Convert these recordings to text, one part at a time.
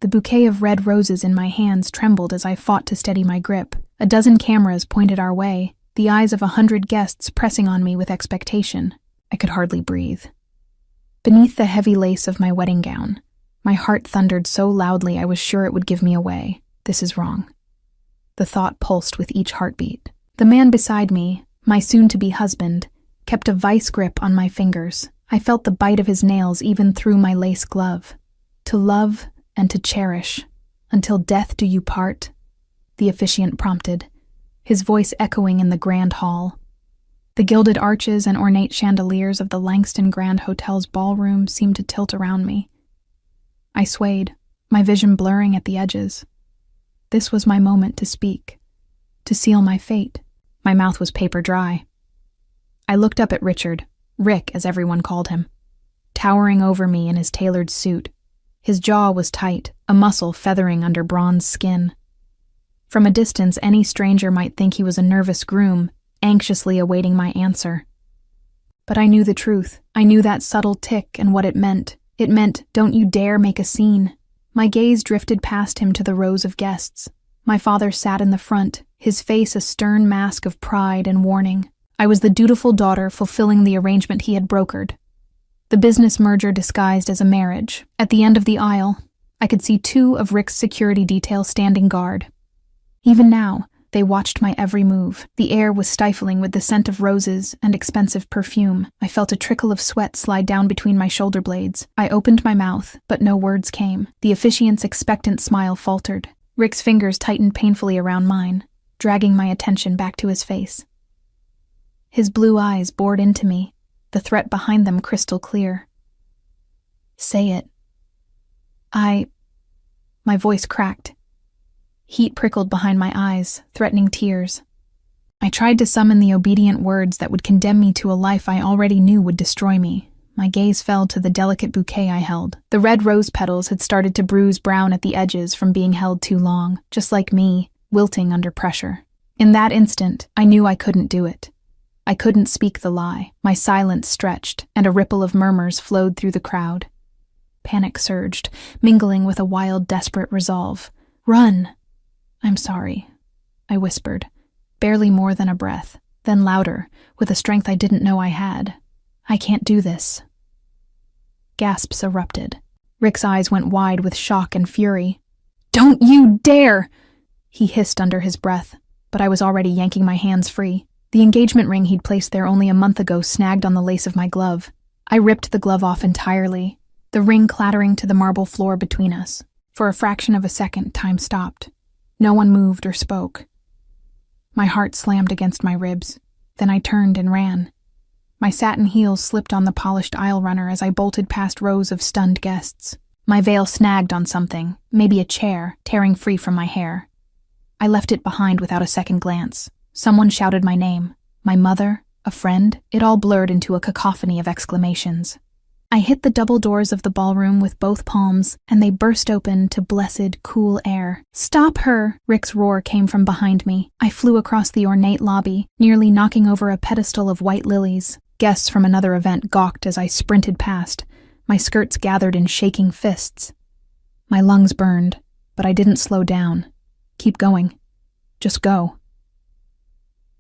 The bouquet of red roses in my hands trembled as I fought to steady my grip. A dozen cameras pointed our way, the eyes of 100 guests pressing on me with expectation. I could hardly breathe. Beneath the heavy lace of my wedding gown, my heart thundered so loudly I was sure it would give me away. This is wrong. The thought pulsed with each heartbeat. The man beside me, my soon-to-be husband, kept a vice grip on my fingers. I felt the bite of his nails even through my lace glove. To love and to cherish, until death do you part, the officiant prompted, his voice echoing in the grand hall. The gilded arches and ornate chandeliers of the Langston Grand Hotel's ballroom seemed to tilt around me. I swayed, my vision blurring at the edges. This was my moment to speak, to seal my fate. My mouth was paper dry. I looked up at Richard, Rick as everyone called him, towering over me in his tailored suit. His jaw was tight, a muscle feathering under bronze skin. From a distance, any stranger might think he was a nervous groom, anxiously awaiting my answer. But I knew the truth. I knew that subtle tick and what it meant. It meant, don't you dare make a scene. My gaze drifted past him to the rows of guests. My father sat in the front, his face a stern mask of pride and warning. I was the dutiful daughter fulfilling the arrangement he had brokered. The business merger disguised as a marriage. At the end of the aisle, I could see 2 of Rick's security detail standing guard. Even now, they watched my every move. The air was stifling with the scent of roses and expensive perfume. I felt a trickle of sweat slide down between my shoulder blades. I opened my mouth, but no words came. The officiant's expectant smile faltered. Rick's fingers tightened painfully around mine, dragging my attention back to his face. His blue eyes bored into me, the threat behind them crystal clear. Say it. My voice cracked. Heat prickled behind my eyes, threatening tears. I tried to summon the obedient words that would condemn me to a life I already knew would destroy me. My gaze fell to the delicate bouquet I held. The red rose petals had started to bruise brown at the edges from being held too long, just like me, wilting under pressure. In that instant, I knew I couldn't do it. I couldn't speak the lie. My silence stretched, and a ripple of murmurs flowed through the crowd. Panic surged, mingling with a wild, desperate resolve. Run! I'm sorry, I whispered, barely more than a breath, then louder, with a strength I didn't know I had. I can't do this. Gasps erupted. Rick's eyes went wide with shock and fury. Don't you dare! He hissed under his breath, but I was already yanking my hands free. The engagement ring he'd placed there only a month ago snagged on the lace of my glove. I ripped the glove off entirely, the ring clattering to the marble floor between us. For a fraction of a second, time stopped. No one moved or spoke. My heart slammed against my ribs. Then I turned and ran. My satin heels slipped on the polished aisle runner as I bolted past rows of stunned guests. My veil snagged on something, maybe a chair, tearing free from my hair. I left it behind without a second glance. Someone shouted my name. My mother, a friend, it all blurred into a cacophony of exclamations. I hit the double doors of the ballroom with both palms, and they burst open to blessed, cool air. Stop her! Rick's roar came from behind me. I flew across the ornate lobby, nearly knocking over a pedestal of white lilies. Guests from another event gawked as I sprinted past, my skirts gathered in shaking fists. My lungs burned, but I didn't slow down. Keep going. Just go.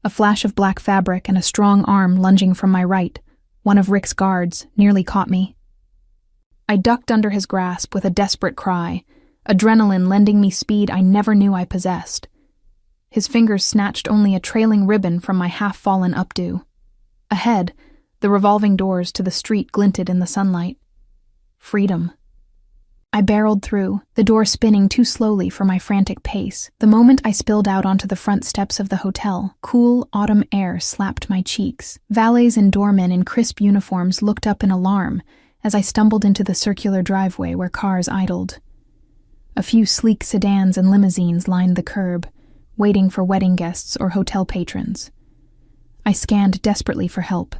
A flash of black fabric and a strong arm lunging from my right, one of Rick's guards, nearly caught me. I ducked under his grasp with a desperate cry, adrenaline lending me speed I never knew I possessed. His fingers snatched only a trailing ribbon from my half-fallen updo. Ahead, the revolving doors to the street glinted in the sunlight. Freedom. I barreled through, the door spinning too slowly for my frantic pace. The moment I spilled out onto the front steps of the hotel, cool autumn air slapped my cheeks. Valets and doormen in crisp uniforms looked up in alarm as I stumbled into the circular driveway where cars idled. A few sleek sedans and limousines lined the curb, waiting for wedding guests or hotel patrons. I scanned desperately for help,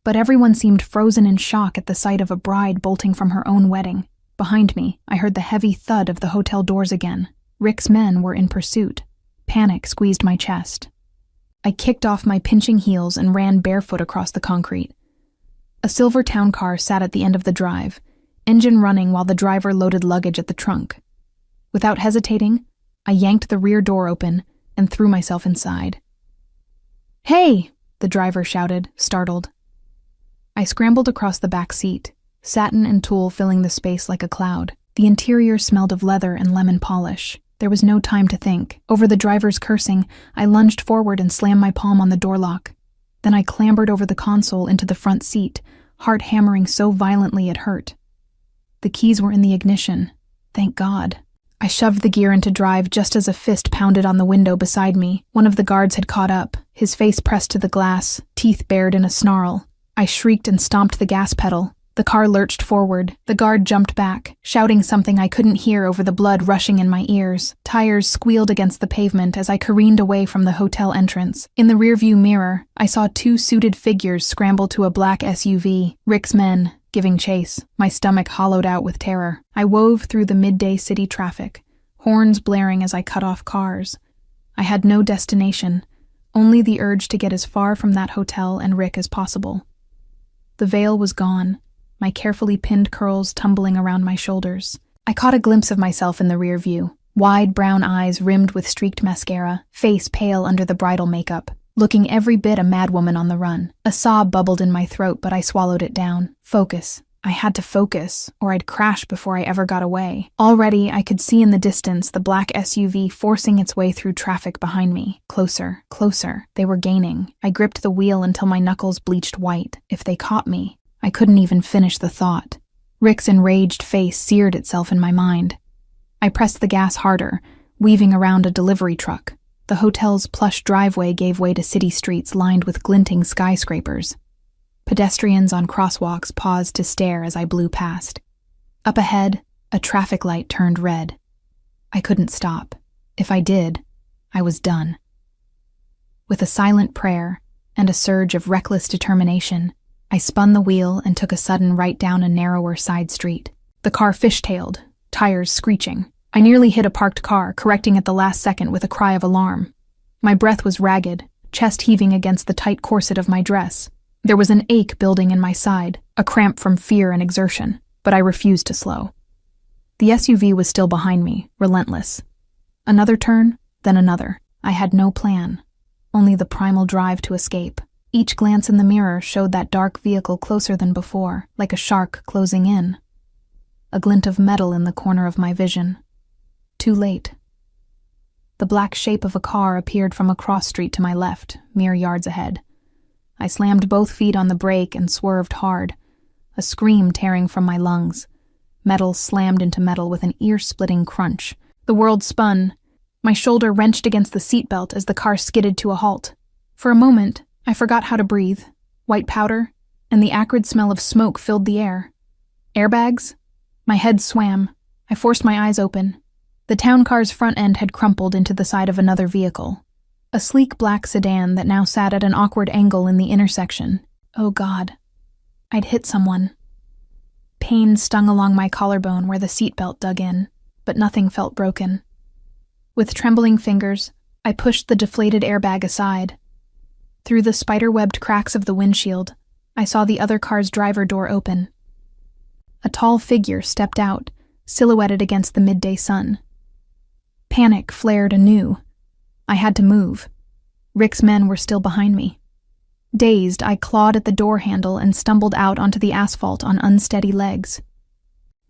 but everyone seemed frozen in shock at the sight of a bride bolting from her own wedding. Behind me, I heard the heavy thud of the hotel doors again. Rick's men were in pursuit. Panic squeezed my chest. I kicked off my pinching heels and ran barefoot across the concrete. A silver town car sat at the end of the drive, engine running while the driver loaded luggage at the trunk. Without hesitating, I yanked the rear door open and threw myself inside. "Hey!" the driver shouted, startled. I scrambled across the back seat, satin and tulle filling the space like a cloud. The interior smelled of leather and lemon polish. There was no time to think. Over the driver's cursing, I lunged forward and slammed my palm on the door lock. Then I clambered over the console into the front seat, heart hammering so violently it hurt. The keys were in the ignition. Thank God. I shoved the gear into drive just as a fist pounded on the window beside me. One of the guards had caught up, his face pressed to the glass, teeth bared in a snarl. I shrieked and stomped the gas pedal. The car lurched forward. The guard jumped back, shouting something I couldn't hear over the blood rushing in my ears. Tires squealed against the pavement as I careened away from the hotel entrance. In the rearview mirror, I saw two suited figures scramble to a black SUV, Rick's men, giving chase. My stomach hollowed out with terror. I wove through the midday city traffic, horns blaring as I cut off cars. I had no destination, only the urge to get as far from that hotel and Rick as possible. The veil was gone, my carefully pinned curls tumbling around my shoulders. I caught a glimpse of myself in the rear view, wide brown eyes rimmed with streaked mascara, face pale under the bridal makeup, looking every bit a madwoman on the run. A sob bubbled in my throat, but I swallowed it down. Focus. I had to focus, or I'd crash before I ever got away. Already, I could see in the distance the black SUV forcing its way through traffic behind me. Closer, closer. They were gaining. I gripped the wheel until my knuckles bleached white. If they caught me, I couldn't even finish the thought. Rick's enraged face seared itself in my mind. I pressed the gas harder, weaving around a delivery truck. The hotel's plush driveway gave way to city streets lined with glinting skyscrapers. Pedestrians on crosswalks paused to stare as I blew past. Up ahead, a traffic light turned red. I couldn't stop. If I did, I was done. With a silent prayer and a surge of reckless determination, I spun the wheel and took a sudden right down a narrower side street. The car fishtailed, tires screeching. I nearly hit a parked car, correcting at the last second with a cry of alarm. My breath was ragged, chest heaving against the tight corset of my dress. There was an ache building in my side, a cramp from fear and exertion, but I refused to slow. The SUV was still behind me, relentless. Another turn, then another. I had no plan, only the primal drive to escape. Each glance in the mirror showed that dark vehicle closer than before, like a shark closing in. A glint of metal in the corner of my vision. Too late. The black shape of a car appeared from a cross street to my left, mere yards ahead. I slammed both feet on the brake and swerved hard, a scream tearing from my lungs. Metal slammed into metal with an ear-splitting crunch. The world spun. My shoulder wrenched against the seatbelt as the car skidded to a halt. For a moment, I forgot how to breathe. White powder, and the acrid smell of smoke filled the air. Airbags? My head swam. I forced my eyes open. The town car's front end had crumpled into the side of another vehicle. A sleek black sedan that now sat at an awkward angle in the intersection. Oh God. I'd hit someone. Pain stung along my collarbone where the seatbelt dug in, but nothing felt broken. With trembling fingers, I pushed the deflated airbag aside. Through the spider-webbed cracks of the windshield, I saw the other car's driver door open. A tall figure stepped out, silhouetted against the midday sun. Panic flared anew. I had to move. Rick's men were still behind me. Dazed, I clawed at the door handle and stumbled out onto the asphalt on unsteady legs.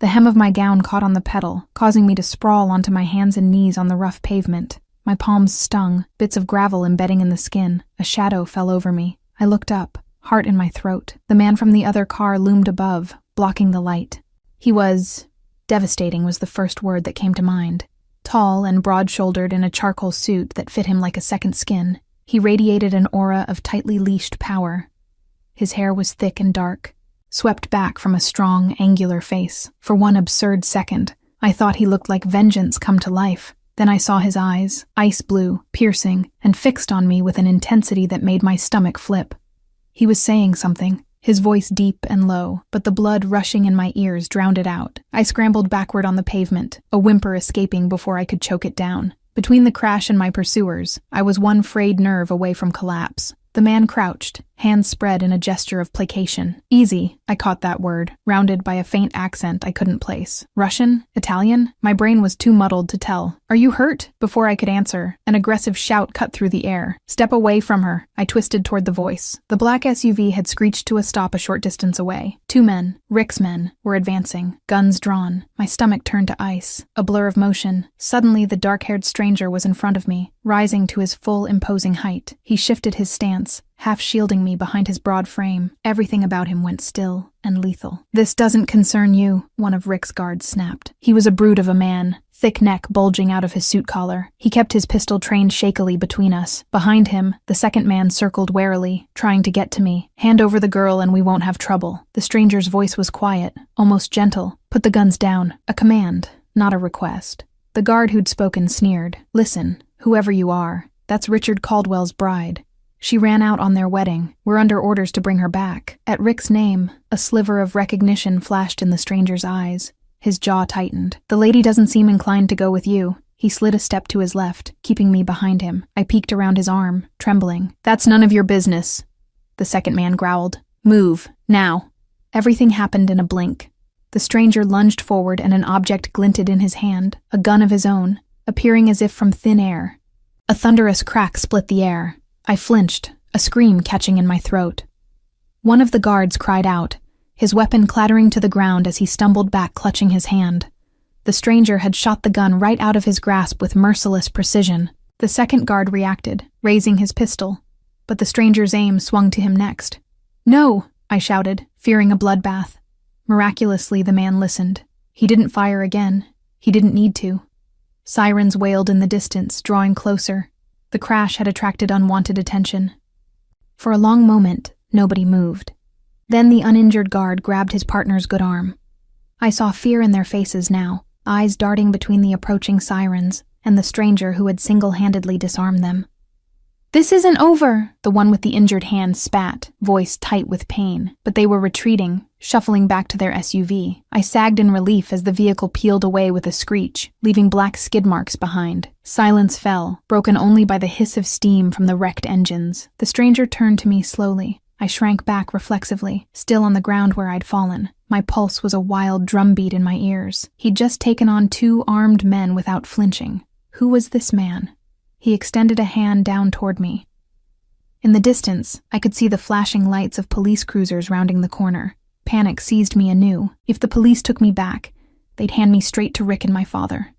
The hem of my gown caught on the pedal, causing me to sprawl onto my hands and knees on the rough pavement. My palms stung, bits of gravel embedding in the skin. A shadow fell over me. I looked up, heart in my throat. The man from the other car loomed above, blocking the light. He was... devastating was the first word that came to mind. Tall and broad-shouldered in a charcoal suit that fit him like a second skin, he radiated an aura of tightly leashed power. His hair was thick and dark, swept back from a strong, angular face. For one absurd second, I thought he looked like vengeance come to life. Then I saw his eyes, ice blue, piercing, and fixed on me with an intensity that made my stomach flip. He was saying something, his voice deep and low, but the blood rushing in my ears drowned it out. I scrambled backward on the pavement, a whimper escaping before I could choke it down. Between the crash and my pursuers, I was one frayed nerve away from collapse. The man crouched, hands spread in a gesture of placation. Easy, I caught that word, rounded by a faint accent I couldn't place. Russian? Italian? My brain was too muddled to tell. Are you hurt? Before I could answer, an aggressive shout cut through the air. Step away from her. I twisted toward the voice. The black SUV had screeched to a stop a short distance away. 2 men, Rick's men, were advancing, guns drawn. My stomach turned to ice. A blur of motion. Suddenly, the dark-haired stranger was in front of me, rising to his full, imposing height. He shifted his stance, half shielding me behind his broad frame. Everything about him went still and lethal. "This doesn't concern you," one of Rick's guards snapped. He was a brute of a man, thick neck bulging out of his suit collar. He kept his pistol trained shakily between us. Behind him, the second man circled warily, trying to get to me. "Hand over the girl and we won't have trouble." The stranger's voice was quiet, almost gentle. "Put the guns down." A command, not a request. The guard who'd spoken sneered. "Listen, whoever you are, that's Richard Caldwell's bride. She ran out on their wedding. We're under orders to bring her back." At Rick's name, a sliver of recognition flashed in the stranger's eyes. His jaw tightened. "The lady doesn't seem inclined to go with you." He slid a step to his left, keeping me behind him. I peeked around his arm, trembling. "That's none of your business," the second man growled. "Move, now." Everything happened in a blink. The stranger lunged forward and an object glinted in his hand, a gun of his own, appearing as if from thin air. A thunderous crack split the air. I flinched, a scream catching in my throat. One of the guards cried out, his weapon clattering to the ground as he stumbled back clutching his hand. The stranger had shot the gun right out of his grasp with merciless precision. The second guard reacted, raising his pistol, but the stranger's aim swung to him next. "No!" I shouted, fearing a bloodbath. Miraculously, the man listened. He didn't fire again. He didn't need to. Sirens wailed in the distance, drawing closer. The crash had attracted unwanted attention. For a long moment, nobody moved. Then the uninjured guard grabbed his partner's good arm. I saw fear in their faces now, eyes darting between the approaching sirens and the stranger who had single-handedly disarmed them. "This isn't over," the one with the injured hand spat, voice tight with pain, but they were retreating, shuffling back to their SUV. I sagged in relief as the vehicle peeled away with a screech, leaving black skid marks behind. Silence fell, broken only by the hiss of steam from the wrecked engines. The stranger turned to me slowly. I shrank back reflexively, still on the ground where I'd fallen. My pulse was a wild drumbeat in my ears. He'd just taken on 2 armed men without flinching. Who was this man? He extended a hand down toward me. In the distance, I could see the flashing lights of police cruisers rounding the corner. Panic seized me anew. If the police took me back, they'd hand me straight to Rick and my father.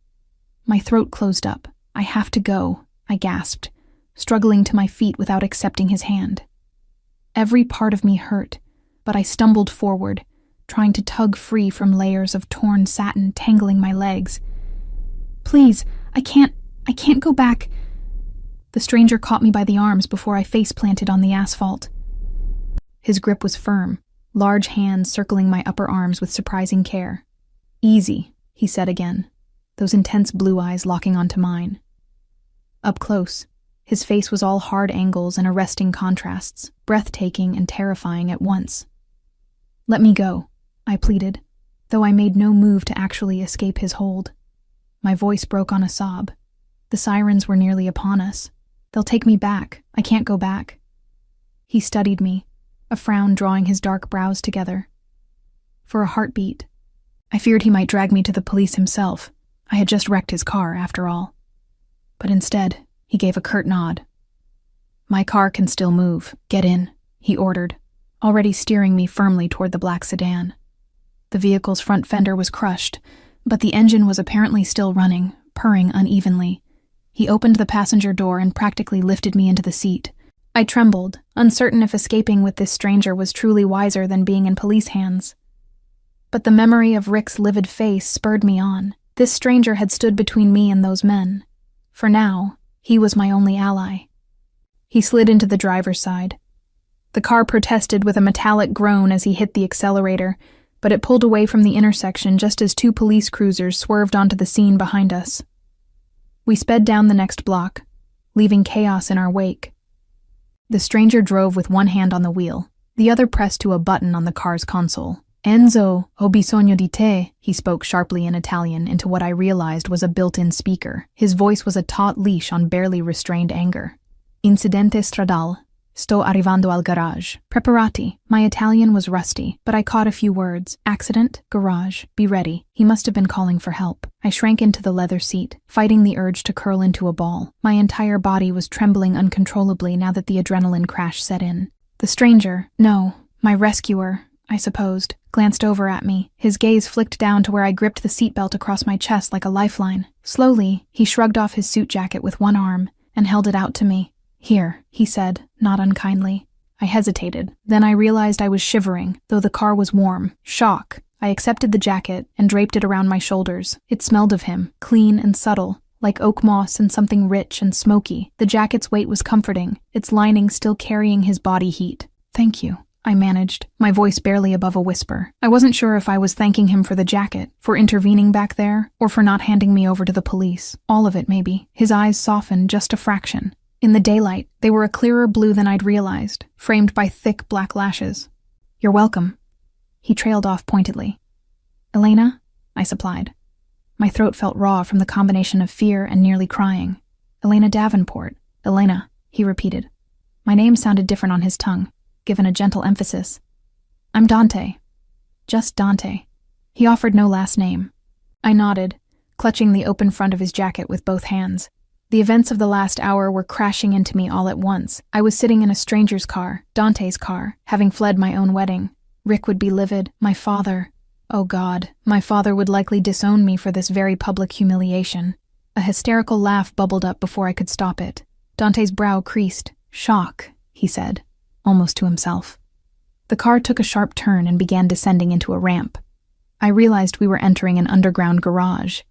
My throat closed up. "I have to go," I gasped, struggling to my feet without accepting his hand. Every part of me hurt, but I stumbled forward, trying to tug free from layers of torn satin tangling my legs. "Please, I can't go back." The stranger caught me by the arms before I face-planted on the asphalt. His grip was firm, large hands circling my upper arms with surprising care. "Easy," he said again, those intense blue eyes locking onto mine. Up close, his face was all hard angles and arresting contrasts, breathtaking and terrifying at once. "Let me go," I pleaded, though I made no move to actually escape his hold. My voice broke on a sob. The sirens were nearly upon us. "They'll take me back. I can't go back." He studied me, a frown drawing his dark brows together. For a heartbeat, I feared he might drag me to the police himself. I had just wrecked his car, after all. But instead, he gave a curt nod. "My car can still move. Get in," he ordered, already steering me firmly toward the black sedan. The vehicle's front fender was crushed, but the engine was apparently still running, purring unevenly. He opened the passenger door and practically lifted me into the seat. I trembled, uncertain if escaping with this stranger was truly wiser than being in police hands. But the memory of Rick's livid face spurred me on. This stranger had stood between me and those men. For now, he was my only ally. He slid into the driver's side. The car protested with a metallic groan as he hit the accelerator, but it pulled away from the intersection just as 2 police cruisers swerved onto the scene behind us. We sped down the next block, leaving chaos in our wake. The stranger drove with one hand on the wheel, the other pressed to a button on the car's console. "Enzo, ho bisogno di te," he spoke sharply in Italian into what I realized was a built-in speaker. His voice was a taut leash on barely restrained anger. "Incidente stradale." Sto arrivando al garage. Preparati. My Italian was rusty, but I caught a few words. Accident, garage, be ready. He must have been calling for help. I shrank into the leather seat, fighting the urge to curl into a ball. My entire body was trembling uncontrollably now that the adrenaline crash set in. The stranger, no, my rescuer, I supposed, glanced over at me. His gaze flicked down to where I gripped the seatbelt across my chest like a lifeline. Slowly, he shrugged off his suit jacket with one arm and held it out to me. Here, he said, not unkindly. I hesitated. Then I realized I was shivering, though the car was warm. Shock. I accepted the jacket and draped it around my shoulders. It smelled of him, clean and subtle, like oak moss and something rich and smoky. The jacket's weight was comforting, its lining still carrying his body heat. Thank you, I managed, my voice barely above a whisper. I wasn't sure if I was thanking him for the jacket, for intervening back there, or for not handing me over to the police. All of it, maybe. His eyes softened just a fraction. In the daylight, they were a clearer blue than I'd realized, framed by thick black lashes. You're welcome. He trailed off pointedly. Elena? I supplied. My throat felt raw from the combination of fear and nearly crying. Elena Davenport. Elena, he repeated. My name sounded different on his tongue, given a gentle emphasis. I'm Dante. Just Dante. He offered no last name. I nodded, clutching the open front of his jacket with both hands. The events of the last hour were crashing into me all at once. I was sitting in a stranger's car, Dante's car, having fled my own wedding. Rick would be livid. My father. Oh God, my father would likely disown me for this very public humiliation. A hysterical laugh bubbled up before I could stop it. Dante's brow creased. Shock, he said, almost to himself. The car took a sharp turn and began descending into a ramp. I realized we were entering an underground garage.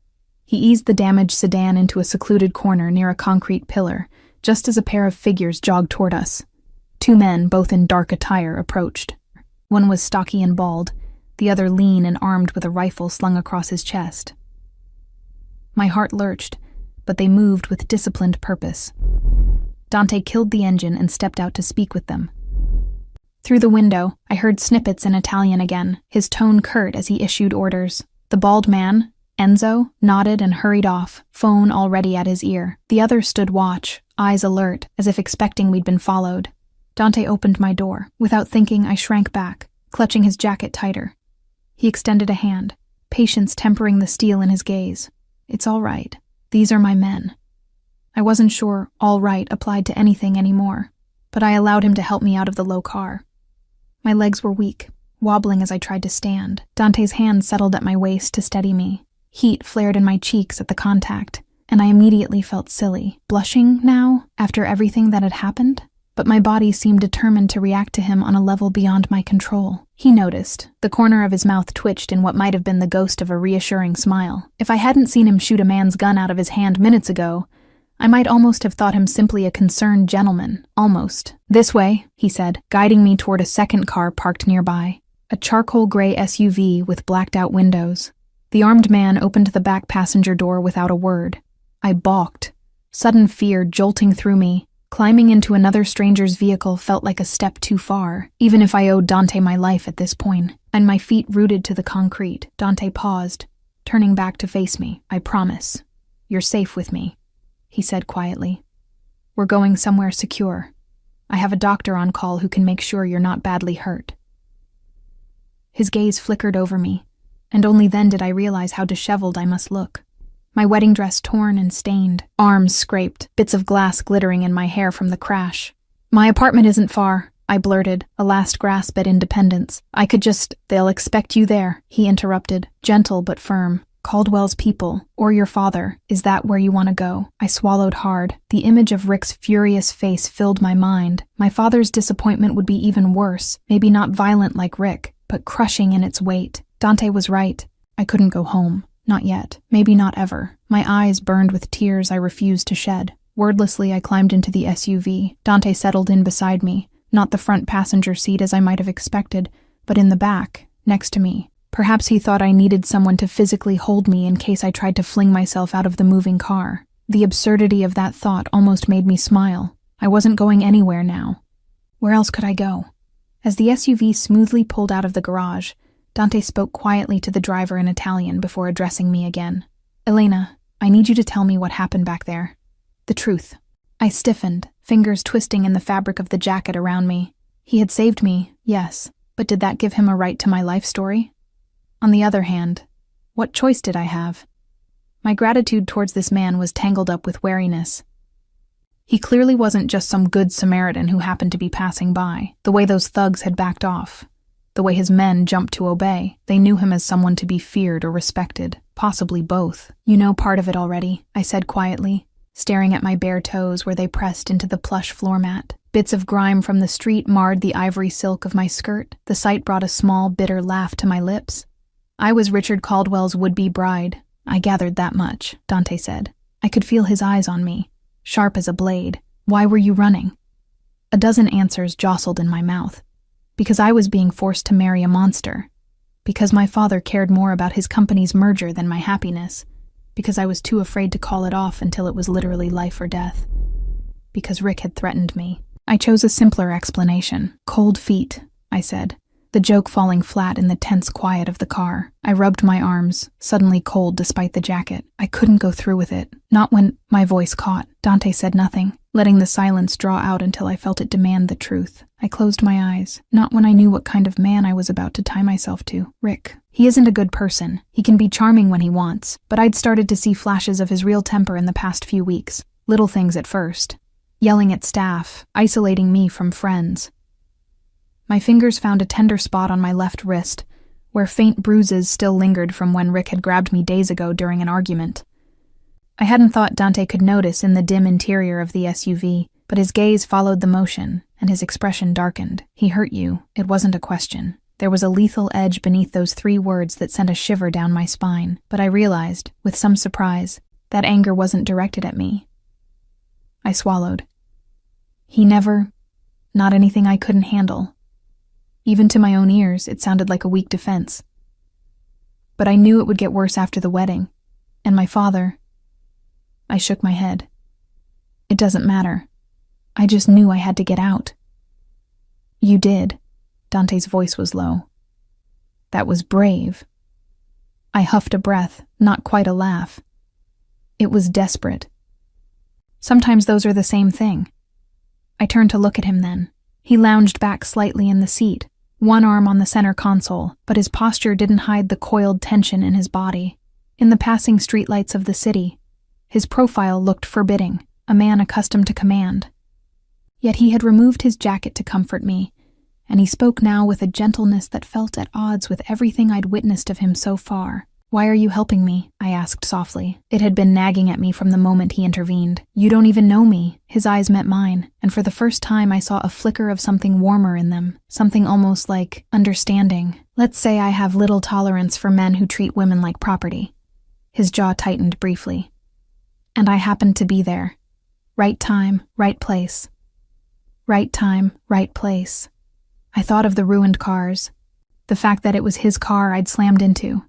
He eased the damaged sedan into a secluded corner near a concrete pillar, just as a pair of figures jogged toward us. Two men, both in dark attire, approached. One was stocky and bald, the other lean and armed with a rifle slung across his chest. My heart lurched, but they moved with disciplined purpose. Dante killed the engine and stepped out to speak with them. Through the window, I heard snippets in Italian again, his tone curt as he issued orders. The bald man, Enzo, nodded and hurried off, phone already at his ear. The others stood watch, eyes alert, as if expecting we'd been followed. Dante opened my door. Without thinking, I shrank back, clutching his jacket tighter. He extended a hand, patience tempering the steel in his gaze. It's all right. These are my men. I wasn't sure all right applied to anything anymore, but I allowed him to help me out of the low car. My legs were weak, wobbling as I tried to stand. Dante's hand settled at my waist to steady me. Heat flared in my cheeks at the contact, and I immediately felt silly, blushing now, after everything that had happened. But my body seemed determined to react to him on a level beyond my control. He noticed. The corner of his mouth twitched in what might have been the ghost of a reassuring smile. If I hadn't seen him shoot a man's gun out of his hand minutes ago, I might almost have thought him simply a concerned gentleman. Almost. This way, he said, guiding me toward a second car parked nearby. A charcoal gray SUV with blacked-out windows. The armed man opened the back passenger door without a word. I balked, sudden fear jolting through me. Climbing into another stranger's vehicle felt like a step too far, even if I owed Dante my life at this point, and my feet rooted to the concrete. Dante paused, turning back to face me. I promise. You're safe with me, he said quietly. We're going somewhere secure. I have a doctor on call who can make sure you're not badly hurt. His gaze flickered over me, and only then did I realize how disheveled I must look. My wedding dress torn and stained, arms scraped, bits of glass glittering in my hair from the crash. My apartment isn't far, I blurted, a last grasp at independence. I could just— They'll expect you there, he interrupted, gentle but firm. Caldwell's people, or your father, is that where you want to go? I swallowed hard. The image of Rick's furious face filled my mind. My father's disappointment would be even worse, maybe not violent like Rick, but crushing in its weight. Dante was right. I couldn't go home. Not yet. Maybe not ever. My eyes burned with tears I refused to shed. Wordlessly, I climbed into the SUV. Dante settled in beside me, not the front passenger seat as I might have expected, but in the back, next to me. Perhaps he thought I needed someone to physically hold me in case I tried to fling myself out of the moving car. The absurdity of that thought almost made me smile. I wasn't going anywhere now. Where else could I go? As the SUV smoothly pulled out of the garage, Dante spoke quietly to the driver in Italian before addressing me again. Elena, I need you to tell me what happened back there. The truth. I stiffened, fingers twisting in the fabric of the jacket around me. He had saved me, yes, but did that give him a right to my life story? On the other hand, what choice did I have? My gratitude towards this man was tangled up with wariness. He clearly wasn't just some good Samaritan who happened to be passing by. The way those thugs had backed off, the way his men jumped to obey, they knew him as someone to be feared or respected, possibly both. You know part of it already, I said quietly, staring at my bare toes where they pressed into the plush floor mat. Bits of grime from the street marred the ivory silk of my skirt. The sight brought a small, bitter laugh to my lips. I was Richard Caldwell's would-be bride. I gathered that much, Dante said. I could feel his eyes on me, sharp as a blade. Why were you running? A dozen answers jostled in my mouth. Because I was being forced to marry a monster. Because my father cared more about his company's merger than my happiness. Because I was too afraid to call it off until it was literally life or death. Because Rick had threatened me. I chose a simpler explanation. Cold feet, I said, the joke falling flat in the tense quiet of the car. I rubbed my arms, suddenly cold despite the jacket. I couldn't go through with it. Not when my voice caught. Dante said nothing, letting the silence draw out until I felt it demand the truth. I closed my eyes, not when I knew what kind of man I was about to tie myself to. Rick. He isn't a good person. He can be charming when he wants, but I'd started to see flashes of his real temper in the past few weeks. Little things at first. Yelling at staff, isolating me from friends. My fingers found a tender spot on my left wrist, where faint bruises still lingered from when Rick had grabbed me days ago during an argument. I hadn't thought Dante could notice in the dim interior of the SUV, but his gaze followed the motion, and his expression darkened. He hurt you. It wasn't a question. There was a lethal edge beneath those 3 words that sent a shiver down my spine, but I realized, with some surprise, that anger wasn't directed at me. I swallowed. He never, not anything I couldn't handle. Even to my own ears, it sounded like a weak defense. But I knew it would get worse after the wedding, and my father. I shook my head. It doesn't matter. I just knew I had to get out. You did. Dante's voice was low. That was brave. I huffed a breath, not quite a laugh. It was desperate. Sometimes those are the same thing. I turned to look at him then. He lounged back slightly in the seat, one arm on the center console, but his posture didn't hide the coiled tension in his body. In the passing streetlights of the city, his profile looked forbidding, a man accustomed to command. Yet he had removed his jacket to comfort me, and he spoke now with a gentleness that felt at odds with everything I'd witnessed of him so far. Why are you helping me? I asked softly. It had been nagging at me from the moment he intervened. You don't even know me. His eyes met mine, and for the first time I saw a flicker of something warmer in them, something almost like understanding. Let's say I have little tolerance for men who treat women like property. His jaw tightened briefly. And I happened to be there. Right time, right place. Right time, right place. I thought of the ruined cars, the fact that it was his car I'd slammed into.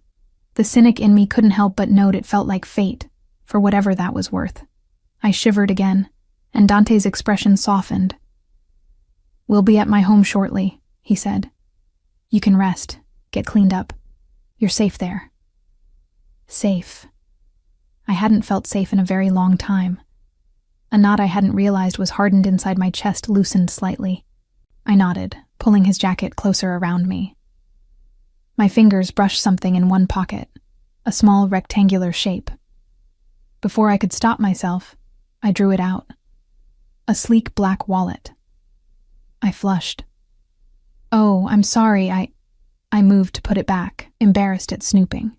The cynic in me couldn't help but note it felt like fate, for whatever that was worth. I shivered again, and Dante's expression softened. We'll be at my home shortly, he said. You can rest, get cleaned up. You're safe there. Safe. I hadn't felt safe in a very long time. A knot I hadn't realized was hardened inside my chest loosened slightly. I nodded, pulling his jacket closer around me. My fingers brushed something in one pocket, a small rectangular shape. Before I could stop myself, I drew it out. A sleek black wallet. I flushed. Oh, I'm sorry, I moved to put it back, embarrassed at snooping.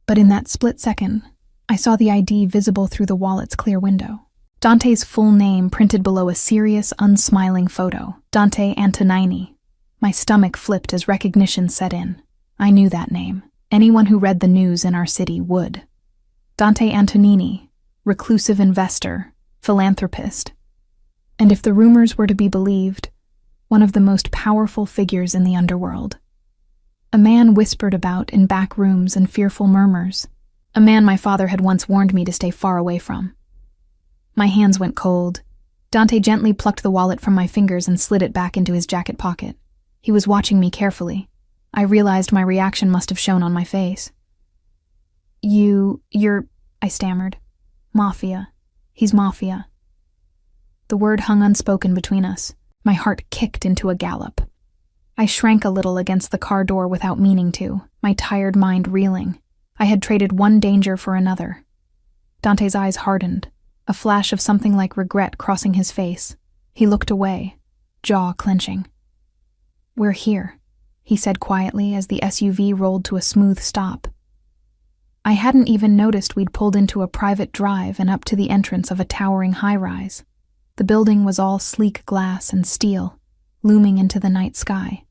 But in that split second, I saw the ID visible through the wallet's clear window. Dante's full name printed below a serious, unsmiling photo. Dante Antonini. My stomach flipped as recognition set in. I knew that name. Anyone who read the news in our city would. Dante Antonini, reclusive investor, philanthropist. And if the rumors were to be believed, one of the most powerful figures in the underworld. A man whispered about in back rooms and fearful murmurs. A man my father had once warned me to stay far away from. My hands went cold. Dante gently plucked the wallet from my fingers and slid it back into his jacket pocket. He was watching me carefully. I realized my reaction must have shown on my face. You're, I stammered. Mafia. He's Mafia. The word hung unspoken between us. My heart kicked into a gallop. I shrank a little against the car door without meaning to, my tired mind reeling. I had traded one danger for another. Dante's eyes hardened, a flash of something like regret crossing his face. He looked away, jaw clenching. "We're here," he said quietly as the SUV rolled to a smooth stop. I hadn't even noticed we'd pulled into a private drive and up to the entrance of a towering high-rise. The building was all sleek glass and steel, looming into the night sky.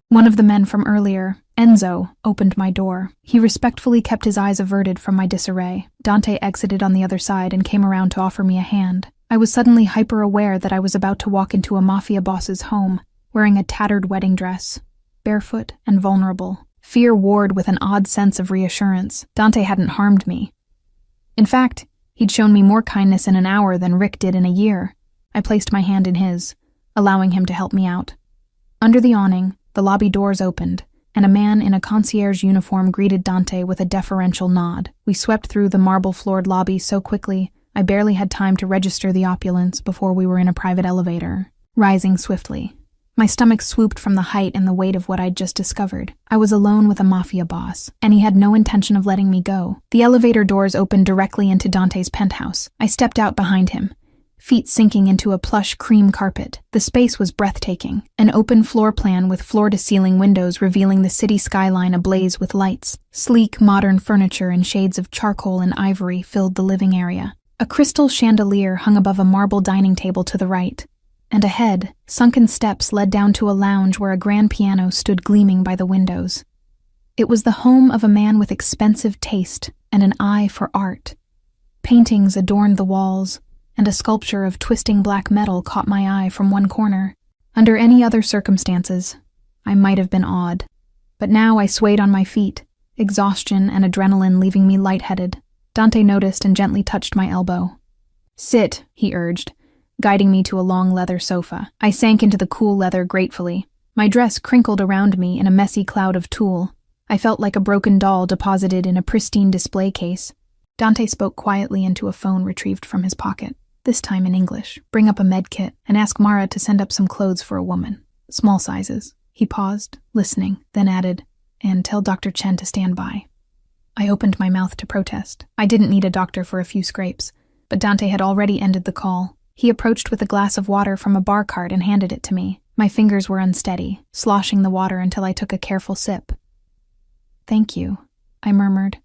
One of the men from earlier, Enzo, opened my door. He respectfully kept his eyes averted from my disarray. Dante exited on the other side and came around to offer me a hand. I was suddenly hyper-aware that I was about to walk into a Mafia boss's home, wearing a tattered wedding dress, barefoot and vulnerable. Fear warred with an odd sense of reassurance. Dante hadn't harmed me. In fact, he'd shown me more kindness in an hour than Rick did in a year. I placed my hand in his, allowing him to help me out. Under the awning, the lobby doors opened, and a man in a concierge uniform greeted Dante with a deferential nod. We swept through the marble-floored lobby so quickly, I barely had time to register the opulence before we were in a private elevator, rising swiftly. My stomach swooped from the height and the weight of what I'd just discovered. I was alone with a Mafia boss, and he had no intention of letting me go. The elevator doors opened directly into Dante's penthouse. I stepped out behind him, feet sinking into a plush cream carpet. The space was breathtaking, an open floor plan with floor-to-ceiling windows revealing the city skyline ablaze with lights. Sleek, modern furniture in shades of charcoal and ivory filled the living area. A crystal chandelier hung above a marble dining table to the right, and ahead, sunken steps led down to a lounge where a grand piano stood gleaming by the windows. It was the home of a man with expensive taste and an eye for art. Paintings adorned the walls, and a sculpture of twisting black metal caught my eye from one corner. Under any other circumstances, I might have been awed, but now I swayed on my feet, exhaustion and adrenaline leaving me lightheaded. Dante noticed and gently touched my elbow. "Sit," he urged, guiding me to a long leather sofa. I sank into the cool leather gratefully. My dress crinkled around me in a messy cloud of tulle. I felt like a broken doll deposited in a pristine display case. Dante spoke quietly into a phone retrieved from his pocket, this time in English. "Bring up a med kit and ask Mara to send up some clothes for a woman. Small sizes." He paused, listening, then added, "And tell Dr. Chen to stand by." I opened my mouth to protest. I didn't need a doctor for a few scrapes, but Dante had already ended the call. He approached with a glass of water from a bar cart and handed it to me. My fingers were unsteady, sloshing the water until I took a careful sip. "Thank you," I murmured.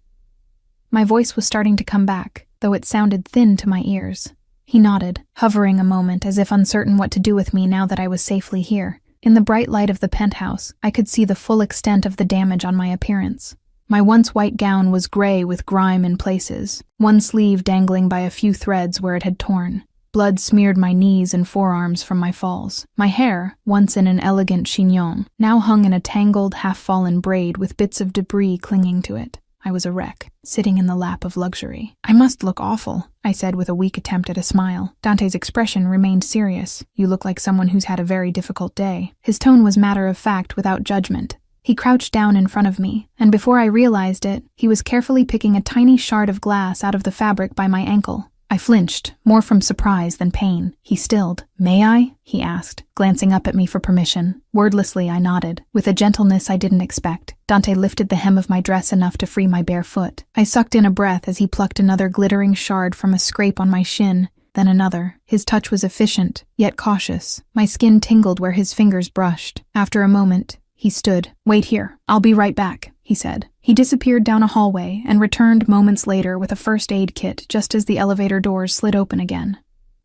My voice was starting to come back, though it sounded thin to my ears. He nodded, hovering a moment as if uncertain what to do with me now that I was safely here. In the bright light of the penthouse, I could see the full extent of the damage on my appearance. My once white gown was gray with grime in places, one sleeve dangling by a few threads where it had torn. Blood smeared my knees and forearms from my falls. My hair, once in an elegant chignon, now hung in a tangled, half-fallen braid with bits of debris clinging to it. I was a wreck, sitting in the lap of luxury. "I must look awful," I said with a weak attempt at a smile. Dante's expression remained serious. "You look like someone who's had a very difficult day." His tone was matter-of-fact without judgment. He crouched down in front of me, and before I realized it, he was carefully picking a tiny shard of glass out of the fabric by my ankle. I flinched, more from surprise than pain. He stilled. "May I?" he asked, glancing up at me for permission. Wordlessly, I nodded, with a gentleness I didn't expect. Dante lifted the hem of my dress enough to free my bare foot. I sucked in a breath as he plucked another glittering shard from a scrape on my shin, then another. His touch was efficient, yet cautious. My skin tingled where his fingers brushed. After a moment, he stood. "Wait here. I'll be right back," he said. He disappeared down a hallway and returned moments later with a first aid kit just as the elevator doors slid open again.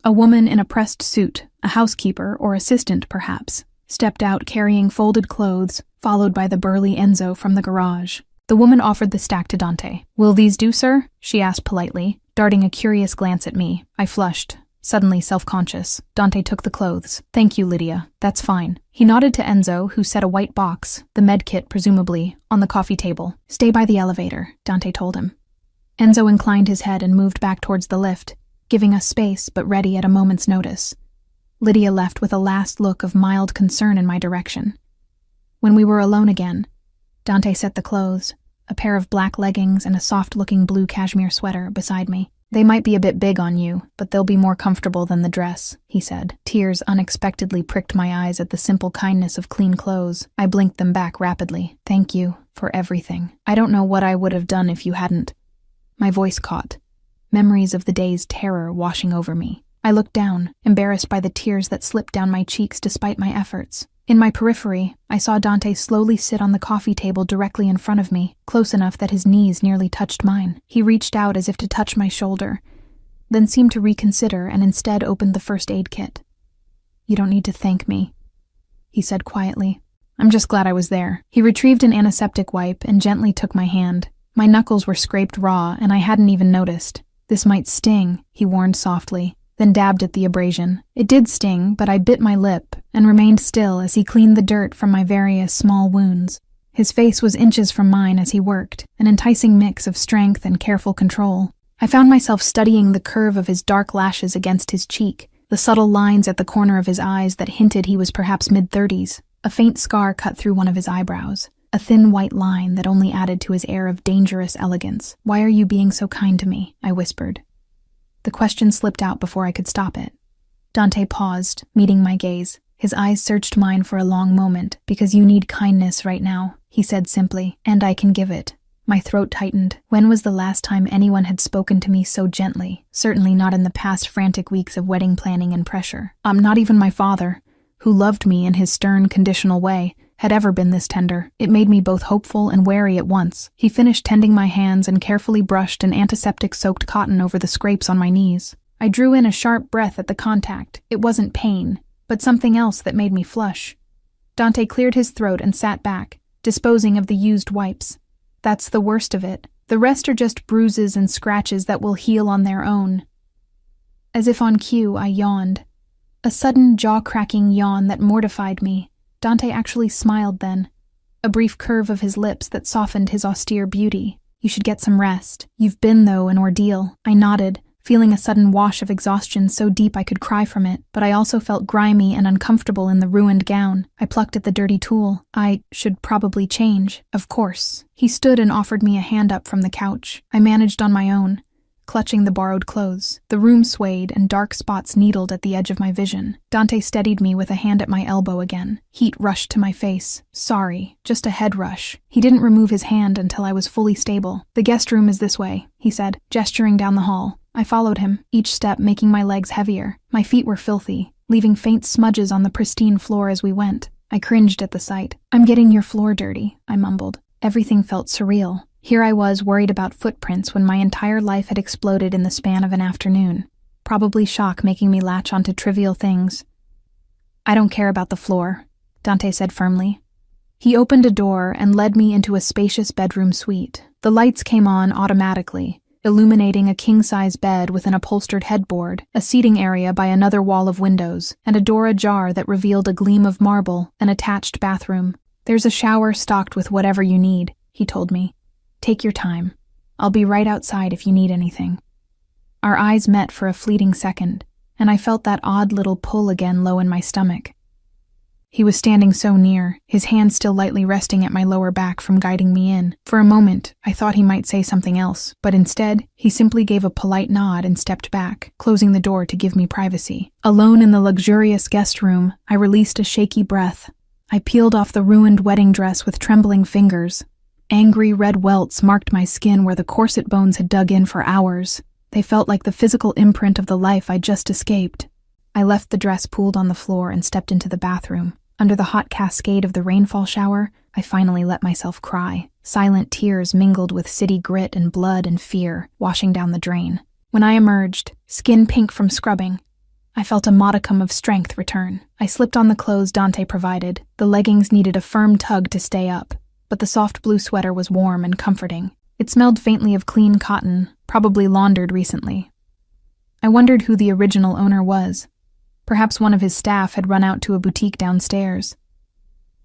A woman in a pressed suit, a housekeeper or assistant perhaps, stepped out carrying folded clothes, followed by the burly Enzo from the garage. The woman offered the stack to Dante. "Will these do, sir?" she asked politely, darting a curious glance at me. I flushed, suddenly self-conscious. Dante took the clothes. "Thank you, Lydia. That's fine." He nodded to Enzo, who set a white box, the med kit presumably, on the coffee table. "Stay by the elevator," Dante told him. Enzo inclined his head and moved back towards the lift, giving us space but ready at a moment's notice. Lydia left with a last look of mild concern in my direction. When we were alone again, Dante set the clothes, a pair of black leggings and a soft-looking blue cashmere sweater, beside me. "They might be a bit big on you, but they'll be more comfortable than the dress," he said. Tears unexpectedly pricked my eyes at the simple kindness of clean clothes. I blinked them back rapidly. "Thank you for everything. I don't know what I would have done if you hadn't." My voice caught, memories of the day's terror washing over me. I looked down, embarrassed by the tears that slipped down my cheeks despite my efforts. In my periphery, I saw Dante slowly sit on the coffee table directly in front of me, close enough that his knees nearly touched mine. He reached out as if to touch my shoulder, then seemed to reconsider and instead opened the first aid kit. "You don't need to thank me," he said quietly. "I'm just glad I was there." He retrieved an antiseptic wipe and gently took my hand. My knuckles were scraped raw, and I hadn't even noticed. "This might sting," he warned softly, then dabbed at the abrasion. It did sting, but I bit my lip and remained still as he cleaned the dirt from my various small wounds. His face was inches from mine as he worked, an enticing mix of strength and careful control. I found myself studying the curve of his dark lashes against his cheek, the subtle lines at the corner of his eyes that hinted he was perhaps mid-30s. A faint scar cut through one of his eyebrows, a thin white line that only added to his air of dangerous elegance. "Why are you being so kind to me?" I whispered. The question slipped out before I could stop it. Dante paused, meeting my gaze. His eyes searched mine for a long moment. "Because you need kindness right now," he said simply, "and I can give it." My throat tightened. When was the last time anyone had spoken to me so gently? Certainly not in the past frantic weeks of wedding planning and pressure. Not even my father, who loved me in his stern, conditional way, had ever been this tender. It made me both hopeful and wary at once. He finished tending my hands and carefully brushed an antiseptic-soaked cotton over the scrapes on my knees. I drew in a sharp breath at the contact. It wasn't pain, but something else that made me flush. Dante cleared his throat and sat back, disposing of the used wipes. "That's the worst of it. The rest are just bruises and scratches that will heal on their own." As if on cue, I yawned. A sudden, jaw-cracking yawn that mortified me. Dante actually smiled then, a brief curve of his lips that softened his austere beauty. "You should get some rest. You've been, though, an ordeal." I nodded, feeling a sudden wash of exhaustion so deep I could cry from it, but I also felt grimy and uncomfortable in the ruined gown. I plucked at the dirty tool. "I should probably change." "Of course." He stood and offered me a hand up from the couch. I managed on my own, clutching the borrowed clothes. The room swayed and dark spots needled at the edge of my vision. Dante steadied me with a hand at my elbow again. Heat rushed to my face. "Sorry, just a head rush." He didn't remove his hand until I was fully stable. "The guest room is this way," he said, gesturing down the hall. I followed him, each step making my legs heavier. My feet were filthy, leaving faint smudges on the pristine floor as we went. I cringed at the sight. "I'm getting your floor dirty," I mumbled. Everything felt surreal. Here I was worried about footprints when my entire life had exploded in the span of an afternoon. Probably shock making me latch onto trivial things. "I don't care about the floor," Dante said firmly. He opened a door and led me into a spacious bedroom suite. The lights came on automatically, illuminating a king-size bed with an upholstered headboard, a seating area by another wall of windows, and a door ajar that revealed a gleam of marble, an attached bathroom. "There's a shower stocked with whatever you need," he told me. "Take your time. I'll be right outside if you need anything." Our eyes met for a fleeting second, and I felt that odd little pull again low in my stomach. He was standing so near, his hand still lightly resting at my lower back from guiding me in. For a moment, I thought he might say something else, but instead, he simply gave a polite nod and stepped back, closing the door to give me privacy. Alone in the luxurious guest room, I released a shaky breath. I peeled off the ruined wedding dress with trembling fingers. Angry red welts marked my skin where the corset bones had dug in for hours. They felt like the physical imprint of the life I'd just escaped. I left the dress pooled on the floor and stepped into the bathroom. Under the hot cascade of the rainfall shower, I finally let myself cry. Silent tears mingled with city grit and blood and fear, washing down the drain. When I emerged, skin pink from scrubbing, I felt a modicum of strength return. I slipped on the clothes Dante provided. The leggings needed a firm tug to stay up, but the soft blue sweater was warm and comforting. It smelled faintly of clean cotton, probably laundered recently. I wondered who the original owner was. Perhaps one of his staff had run out to a boutique downstairs.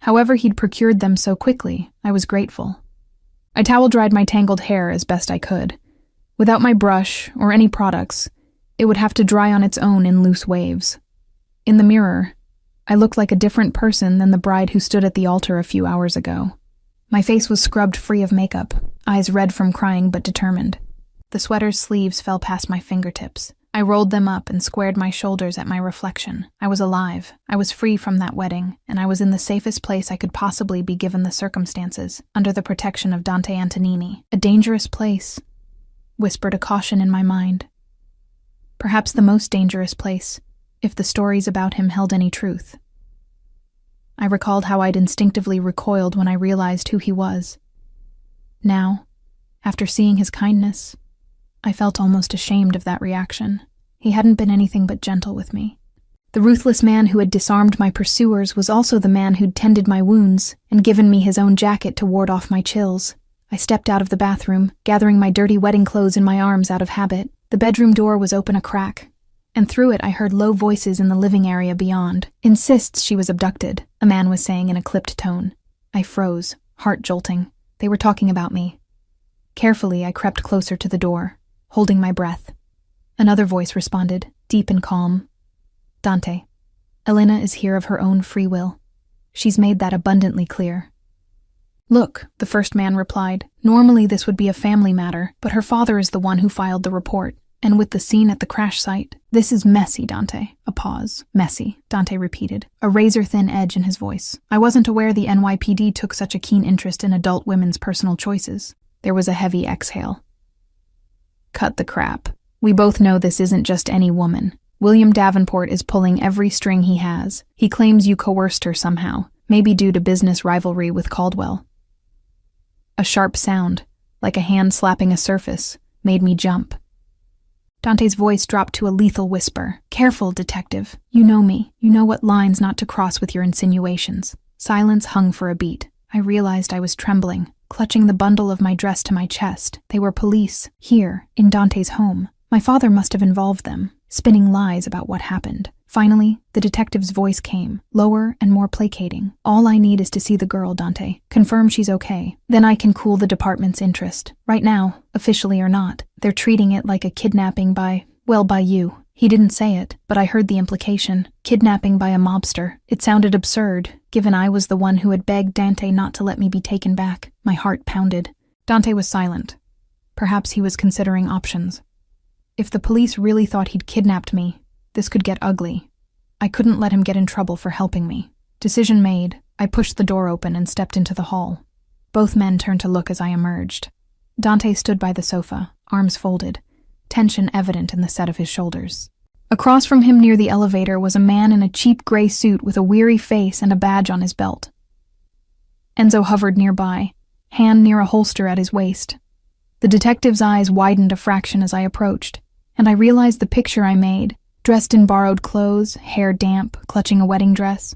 However he'd procured them so quickly, I was grateful. I towel-dried my tangled hair as best I could. Without my brush or any products, it would have to dry on its own in loose waves. In the mirror, I looked like a different person than the bride who stood at the altar a few hours ago. My face was scrubbed free of makeup, eyes red from crying but determined. The sweater's sleeves fell past my fingertips. I rolled them up and squared my shoulders at my reflection. I was alive. I was free from that wedding, and I was in the safest place I could possibly be given the circumstances, under the protection of Dante Antonini. A dangerous place, whispered a caution in my mind. Perhaps the most dangerous place, if the stories about him held any truth. I recalled how I'd instinctively recoiled when I realized who he was. Now, after seeing his kindness, I felt almost ashamed of that reaction. He hadn't been anything but gentle with me. The ruthless man who had disarmed my pursuers was also the man who'd tended my wounds and given me his own jacket to ward off my chills. I stepped out of the bathroom, gathering my dirty wedding clothes in my arms out of habit. The bedroom door was open a crack, and through it I heard low voices in the living area beyond. "Insists she was abducted," a man was saying in a clipped tone. I froze, heart jolting. They were talking about me. Carefully, I crept closer to the door, holding my breath. Another voice responded, deep and calm. "Dante, Elena is here of her own free will. She's made that abundantly clear." "Look," the first man replied, "normally this would be a family matter, but her father is the one who filed the report. And with the scene at the crash site, this is messy, Dante." A pause. "Messy," Dante repeated, a razor-thin edge in his voice. "I wasn't aware the NYPD took such a keen interest in adult women's personal choices." There was a heavy exhale. "Cut the crap. We both know this isn't just any woman. William Davenport is pulling every string he has. He claims you coerced her somehow, maybe due to business rivalry with Caldwell." A sharp sound, like a hand slapping a surface, made me jump. Dante's voice dropped to a lethal whisper. "Careful, detective. You know me. You know what lines not to cross with your insinuations." Silence hung for a beat. I realized I was trembling, clutching the bundle of my dress to my chest. They were police, here, in Dante's home. My father must have involved them, spinning lies about what happened. Finally, the detective's voice came, lower and more placating. "All I need is to see the girl, Dante. Confirm she's okay. Then I can cool the department's interest. Right now, officially or not, they're treating it like a kidnapping by you." He didn't say it, but I heard the implication. Kidnapping by a mobster. It sounded absurd, given I was the one who had begged Dante not to let me be taken back. My heart pounded. Dante was silent. Perhaps he was considering options. If the police really thought he'd kidnapped me, this could get ugly. I couldn't let him get in trouble for helping me. Decision made, I pushed the door open and stepped into the hall. Both men turned to look as I emerged. Dante stood by the sofa, arms folded, tension evident in the set of his shoulders. Across from him near the elevator was a man in a cheap gray suit with a weary face and a badge on his belt. Enzo hovered nearby, hand near a holster at his waist. The detective's eyes widened a fraction as I approached, and I realized the picture I made, dressed in borrowed clothes, hair damp, clutching a wedding dress.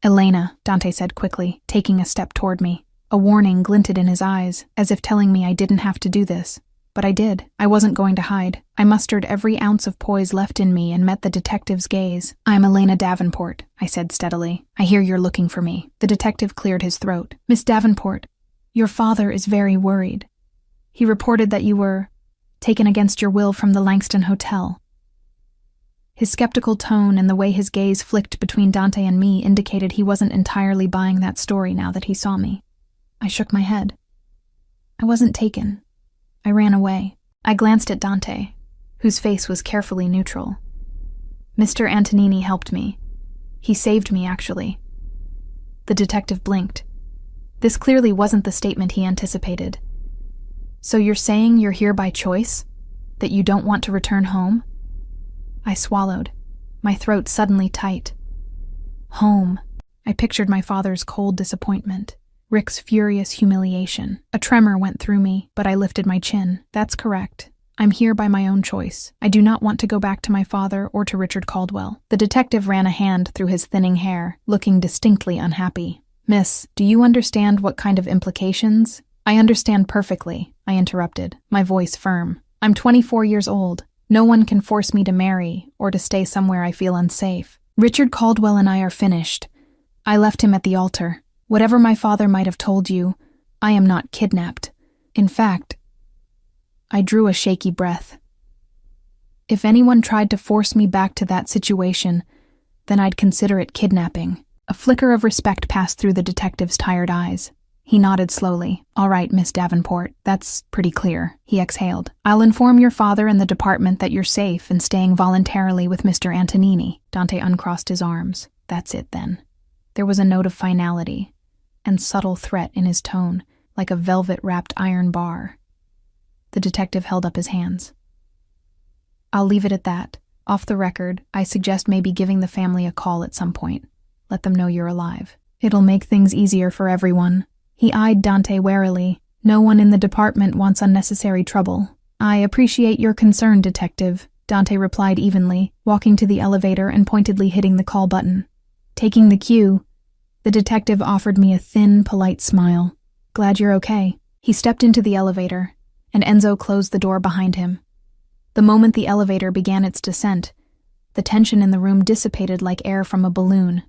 "Elena," Dante said quickly, taking a step toward me. A warning glinted in his eyes, as if telling me I didn't have to do this. But I did. I wasn't going to hide. I mustered every ounce of poise left in me and met the detective's gaze. "I'm Elena Davenport," I said steadily. "I hear you're looking for me." The detective cleared his throat. "Miss Davenport, your father is very worried. He reported that you were taken against your will from the Langston Hotel." His skeptical tone and the way his gaze flicked between Dante and me indicated he wasn't entirely buying that story now that he saw me. I shook my head. "I wasn't taken. I ran away." I glanced at Dante, whose face was carefully neutral. "Mr. Antonini helped me. He saved me, actually." The detective blinked. This clearly wasn't the statement he anticipated. "So you're saying you're here by choice? That you don't want to return home?" I swallowed, my throat suddenly tight. Home. I pictured my father's cold disappointment, Rick's furious humiliation. A tremor went through me, but I lifted my chin. "That's correct. I'm here by my own choice. I do not want to go back to my father or to Richard Caldwell." The detective ran a hand through his thinning hair, looking distinctly unhappy. "Miss, do you understand what kind of implications?" "I understand perfectly," I interrupted, my voice firm. "I'm 24 years old. No one can force me to marry or to stay somewhere I feel unsafe. Richard Caldwell and I are finished. I left him at the altar. Whatever my father might have told you, I am not kidnapped. In fact," I drew a shaky breath. "If anyone tried to force me back to that situation, then I'd consider it kidnapping." A flicker of respect passed through the detective's tired eyes. He nodded slowly. All right, Miss Davenport, that's pretty clear, he exhaled. I'll inform your father and the department that you're safe and staying voluntarily with Mr. Antonini. Dante uncrossed his arms. That's it then. There was a note of finality and subtle threat in his tone, like a velvet-wrapped iron bar. The detective held up his hands. I'll leave it at that. Off the record, I suggest maybe giving the family a call at some point. Let them know you're alive. It'll make things easier for everyone. He eyed Dante warily. No one in the department wants unnecessary trouble. I appreciate your concern, detective, Dante replied evenly, walking to the elevator and pointedly hitting the call button. Taking the cue, the detective offered me a thin, polite smile. Glad you're okay. He stepped into the elevator, and Enzo closed the door behind him. The moment the elevator began its descent, the tension in the room dissipated like air from a balloon.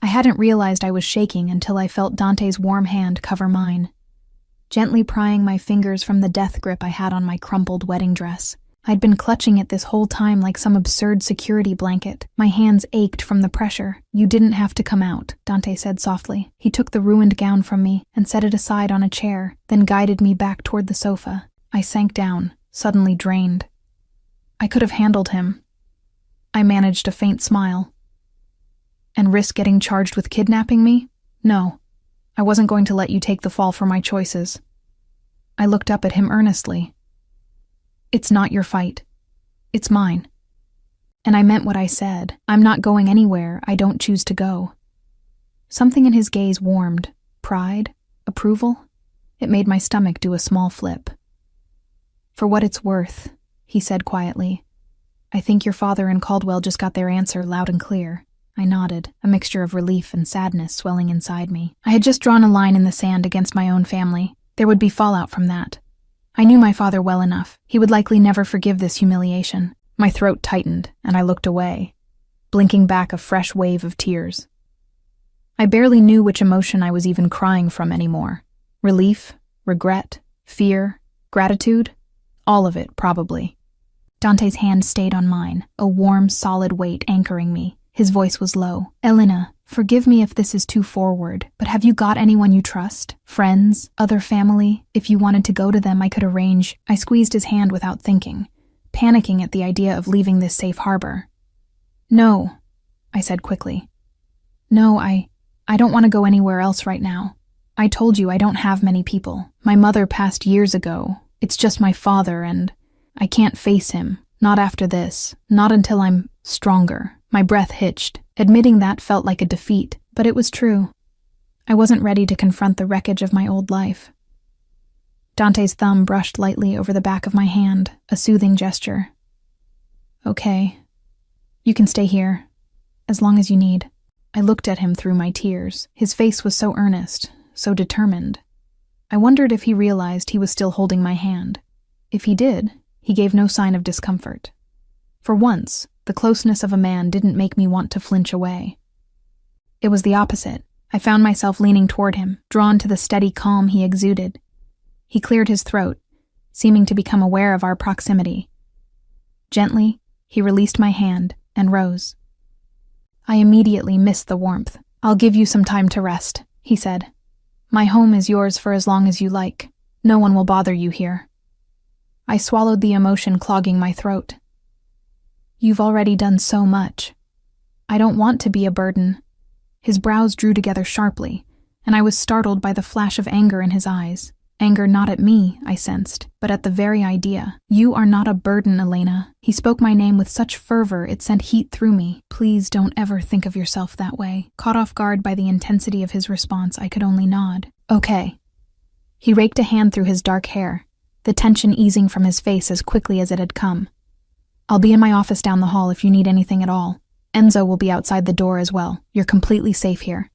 I hadn't realized I was shaking until I felt Dante's warm hand cover mine, gently prying my fingers from the death grip I had on my crumpled wedding dress. I'd been clutching it this whole time like some absurd security blanket. My hands ached from the pressure. You didn't have to come out, Dante said softly. He took the ruined gown from me and set it aside on a chair, then guided me back toward the sofa. I sank down, suddenly drained. I could have handled him. I managed a faint smile. And risk getting charged with kidnapping me? No, I wasn't going to let you take the fall for my choices. I looked up at him earnestly. It's not your fight. It's mine. And I meant what I said. I'm not going anywhere I don't choose to go. Something in his gaze warmed. Pride? Approval? It made my stomach do a small flip. For what it's worth, he said quietly, I think your father and Caldwell just got their answer loud and clear. I nodded, a mixture of relief and sadness swelling inside me. I had just drawn a line in the sand against my own family. There would be fallout from that. I knew my father well enough. He would likely never forgive this humiliation. My throat tightened, and I looked away, blinking back a fresh wave of tears. I barely knew which emotion I was even crying from anymore. Relief, regret, fear, gratitude? All of it, probably. Dante's hand stayed on mine, a warm, solid weight anchoring me. His voice was low. Elena, forgive me if this is too forward, but have you got anyone you trust? Friends? Other family? If you wanted to go to them, I could arrange. I squeezed his hand without thinking, panicking at the idea of leaving this safe harbor. No, I said quickly. No, I don't want to go anywhere else right now. I told you I don't have many people. My mother passed years ago. It's just my father, and I can't face him. Not after this. Not until I'm stronger. My breath hitched. Admitting that felt like a defeat, but it was true. I wasn't ready to confront the wreckage of my old life. Dante's thumb brushed lightly over the back of my hand, a soothing gesture. Okay. You can stay here, as long as you need. I looked at him through my tears. His face was so earnest, so determined. I wondered if he realized he was still holding my hand. If he did, he gave no sign of discomfort. For once, the closeness of a man didn't make me want to flinch away. It was the opposite. I found myself leaning toward him, drawn to the steady calm he exuded. He cleared his throat, seeming to become aware of our proximity. Gently, he released my hand and rose. I immediately missed the warmth. I'll give you some time to rest, he said. My home is yours for as long as you like. No one will bother you here. I swallowed the emotion clogging my throat. You've already done so much. I don't want to be a burden. His brows drew together sharply, and I was startled by the flash of anger in his eyes. Anger not at me, I sensed, but at the very idea. You are not a burden, Elena. He spoke my name with such fervor it sent heat through me. Please don't ever think of yourself that way. Caught off guard by the intensity of his response, I could only nod. Okay. He raked a hand through his dark hair, the tension easing from his face as quickly as it had come. I'll be in my office down the hall if you need anything at all. Enzo will be outside the door as well. You're completely safe here.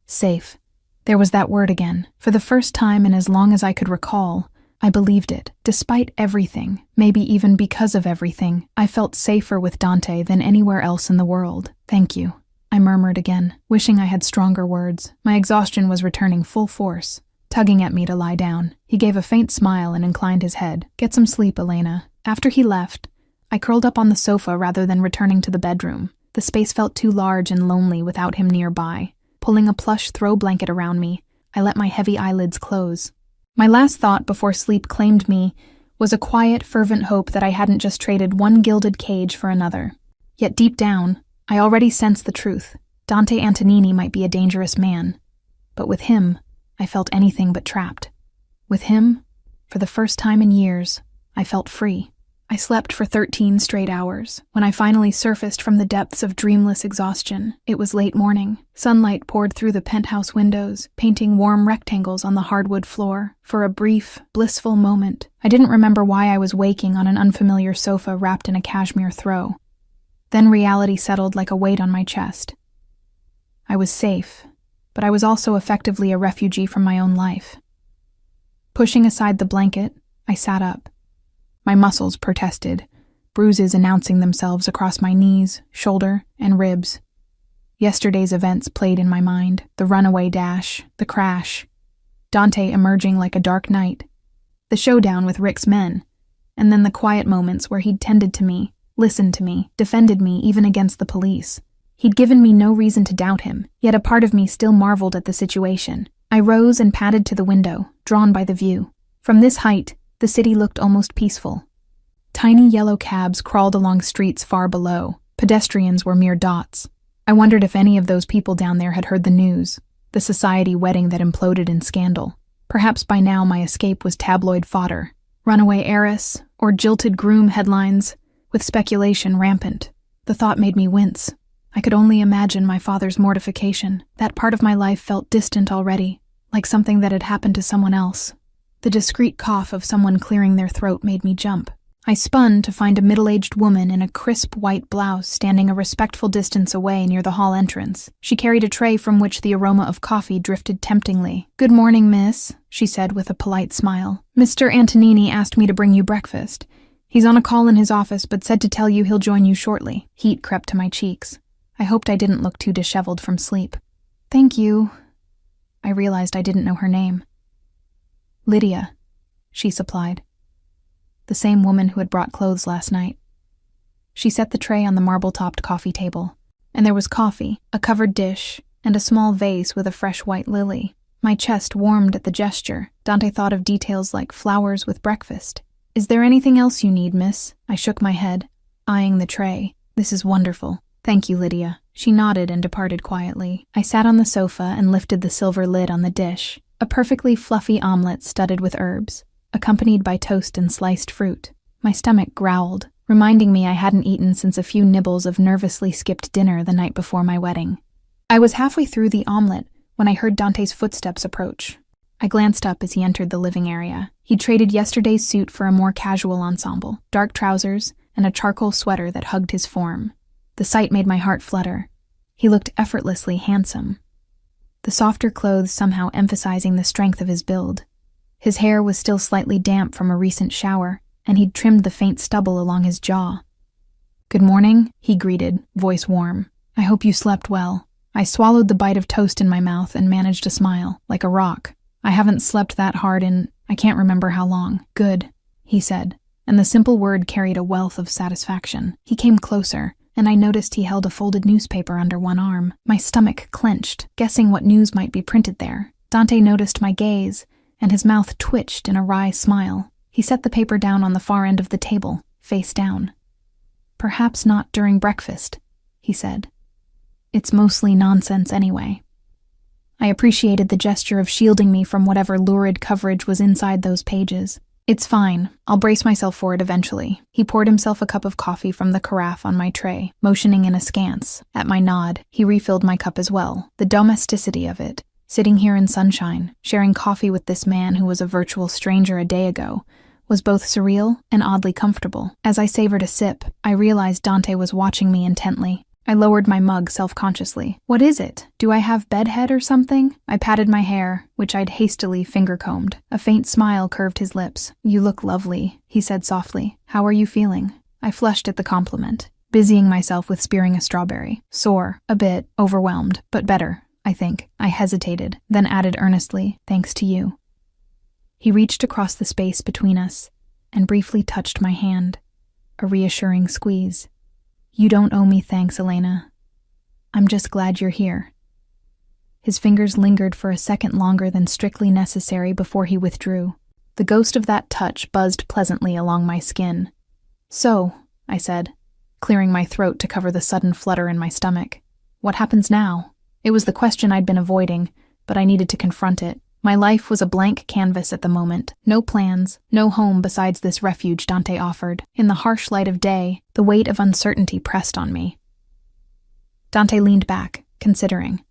Safe. There was that word again. For the first time in as long as I could recall, I believed it. Despite everything, maybe even because of everything, I felt safer with Dante than anywhere else in the world. Thank you, I murmured again, wishing I had stronger words. My exhaustion was returning full force, tugging at me to lie down. He gave a faint smile and inclined his head. Get some sleep, Elena. After he left, I curled up on the sofa rather than returning to the bedroom. The space felt too large and lonely without him nearby. Pulling a plush throw blanket around me, I let my heavy eyelids close. My last thought before sleep claimed me was a quiet, fervent hope that I hadn't just traded one gilded cage for another. Yet deep down, I already sensed the truth. Dante Antonini might be a dangerous man, but with him, I felt anything but trapped. With him, for the first time in years, I felt free. I slept for 13 straight hours. When I finally surfaced from the depths of dreamless exhaustion, it was late morning. Sunlight poured through the penthouse windows, painting warm rectangles on the hardwood floor. For a brief, blissful moment, I didn't remember why I was waking on an unfamiliar sofa wrapped in a cashmere throw. Then reality settled like a weight on my chest. I was safe, but I was also effectively a refugee from my own life. Pushing aside the blanket, I sat up. My muscles protested, bruises announcing themselves across my knees, shoulder, and ribs. Yesterday's events played in my mind, the runaway dash, the crash, Dante emerging like a dark knight, the showdown with Rick's men, and then the quiet moments where he'd tended to me, listened to me, defended me even against the police. He'd given me no reason to doubt him, yet a part of me still marveled at the situation. I rose and padded to the window, drawn by the view. From this height, the city looked almost peaceful. Tiny yellow cabs crawled along streets far below. Pedestrians were mere dots. I wondered if any of those people down there had heard the news, the society wedding that imploded in scandal. Perhaps by now my escape was tabloid fodder, runaway heiress, or jilted groom headlines, with speculation rampant. The thought made me wince. I could only imagine my father's mortification. That part of my life felt distant already, like something that had happened to someone else. The discreet cough of someone clearing their throat made me jump. I spun to find a middle-aged woman in a crisp white blouse standing a respectful distance away near the hall entrance. She carried a tray from which the aroma of coffee drifted temptingly. "Good morning, miss," she said with a polite smile. "Mr. Antonini asked me to bring you breakfast. He's on a call in his office but said to tell you he'll join you shortly." Heat crept to my cheeks. I hoped I didn't look too disheveled from sleep. "Thank you." I realized I didn't know her name. "Lydia," she supplied. The same woman who had brought clothes last night. She set the tray on the marble-topped coffee table, and there was coffee, a covered dish, and a small vase with a fresh white lily. My chest warmed at the gesture. Dante thought of details like flowers with breakfast. "Is there anything else you need, miss?" I shook my head, eyeing the tray. "This is wonderful. Thank you, Lydia." She nodded and departed quietly. I sat on the sofa and lifted the silver lid on the dish. A perfectly fluffy omelet studded with herbs, accompanied by toast and sliced fruit. My stomach growled, reminding me I hadn't eaten since a few nibbles of nervously skipped dinner the night before my wedding. I was halfway through the omelet when I heard Dante's footsteps approach. I glanced up as he entered the living area. He'd traded yesterday's suit for a more casual ensemble, dark trousers and a charcoal sweater that hugged his form. The sight made my heart flutter. He looked effortlessly handsome, the softer clothes somehow emphasizing the strength of his build. His hair was still slightly damp from a recent shower, and he'd trimmed the faint stubble along his jaw. "Good morning," he greeted, voice warm. "I hope you slept well." I swallowed the bite of toast in my mouth and managed a smile, like a rock. "I haven't slept that hard in, I can't remember how long." "Good," he said, and the simple word carried a wealth of satisfaction. He came closer, and I noticed he held a folded newspaper under one arm. My stomach clenched, guessing what news might be printed there. Dante noticed my gaze, and his mouth twitched in a wry smile. He set the paper down on the far end of the table, face down. "Perhaps not during breakfast," he said. "It's mostly nonsense anyway." I appreciated the gesture of shielding me from whatever lurid coverage was inside those pages. "It's fine. I'll brace myself for it eventually." He poured himself a cup of coffee from the carafe on my tray, motioning in askance. At my nod, he refilled my cup as well. The domesticity of it, sitting here in sunshine, sharing coffee with this man who was a virtual stranger a day ago, was both surreal and oddly comfortable. As I savored a sip, I realized Dante was watching me intently. I lowered my mug self-consciously. "What is it? Do I have bedhead or something?" I patted my hair, which I'd hastily finger-combed. A faint smile curved his lips. "You look lovely," he said softly. "How are you feeling?" I flushed at the compliment, busying myself with spearing a strawberry. "Sore, a bit, overwhelmed, but better, I think." I hesitated, then added earnestly, "Thanks to you." He reached across the space between us and briefly touched my hand, a reassuring squeeze. "You don't owe me thanks, Elena. I'm just glad you're here." His fingers lingered for a second longer than strictly necessary before he withdrew. The ghost of that touch buzzed pleasantly along my skin. "So," I said, clearing my throat to cover the sudden flutter in my stomach. "What happens now?" It was the question I'd been avoiding, but I needed to confront it. My life was a blank canvas at the moment. No plans, no home besides this refuge Dante offered. In the harsh light of day, the weight of uncertainty pressed on me. Dante leaned back, considering.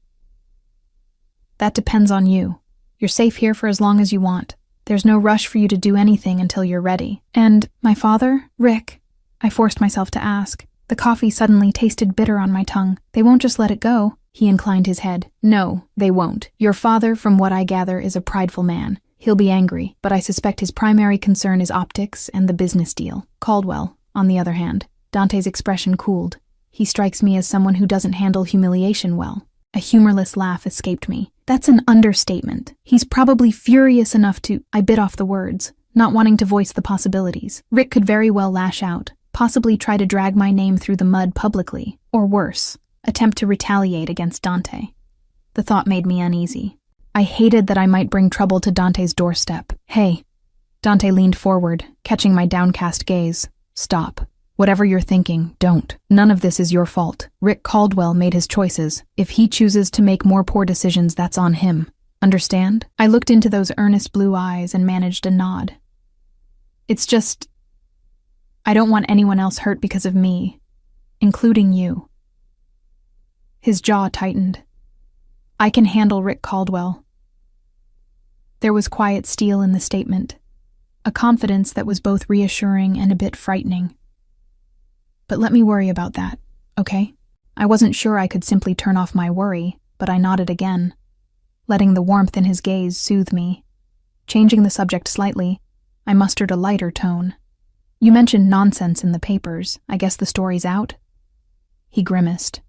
"That depends on you. You're safe here for as long as you want. There's no rush for you to do anything until you're ready." "And my father, Rick?" I forced myself to ask. The coffee suddenly tasted bitter on my tongue. "They won't just let it go." He inclined his head. "No, they won't. Your father, from what I gather, is a prideful man. He'll be angry, but I suspect his primary concern is optics and the business deal. Caldwell, on the other hand." Dante's expression cooled. "He strikes me as someone who doesn't handle humiliation well." A humorless laugh escaped me. "That's an understatement. He's probably furious enough to—" I bit off the words, not wanting to voice the possibilities. Rick could very well lash out, possibly try to drag my name through the mud publicly, or worse, attempt to retaliate against Dante. The thought made me uneasy. I hated that I might bring trouble to Dante's doorstep. "Hey." Dante leaned forward, catching my downcast gaze. "Stop. Whatever you're thinking, don't. None of this is your fault. Rick Caldwell made his choices. If he chooses to make more poor decisions, that's on him. Understand?" I looked into those earnest blue eyes and managed a nod. "It's just, I don't want anyone else hurt because of me, including you." His jaw tightened. "I can handle Rick Caldwell." There was quiet steel in the statement, a confidence that was both reassuring and a bit frightening. "But let me worry about that, okay?" I wasn't sure I could simply turn off my worry, but I nodded again, letting the warmth in his gaze soothe me. Changing the subject slightly, I mustered a lighter tone. "You mentioned nonsense in the papers. I guess the story's out?" He grimaced.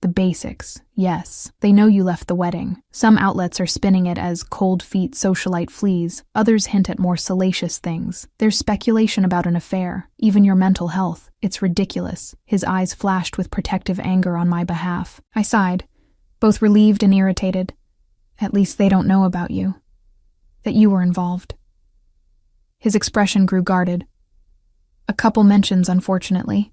"The basics, yes. They know you left the wedding. Some outlets are spinning it as cold feet socialite fleas. Others hint at more salacious things. There's speculation about an affair, even your mental health. It's ridiculous." His eyes flashed with protective anger on my behalf. I sighed, both relieved and irritated. "At least they don't know about you. That you were involved." His expression grew guarded. "A couple mentions, unfortunately.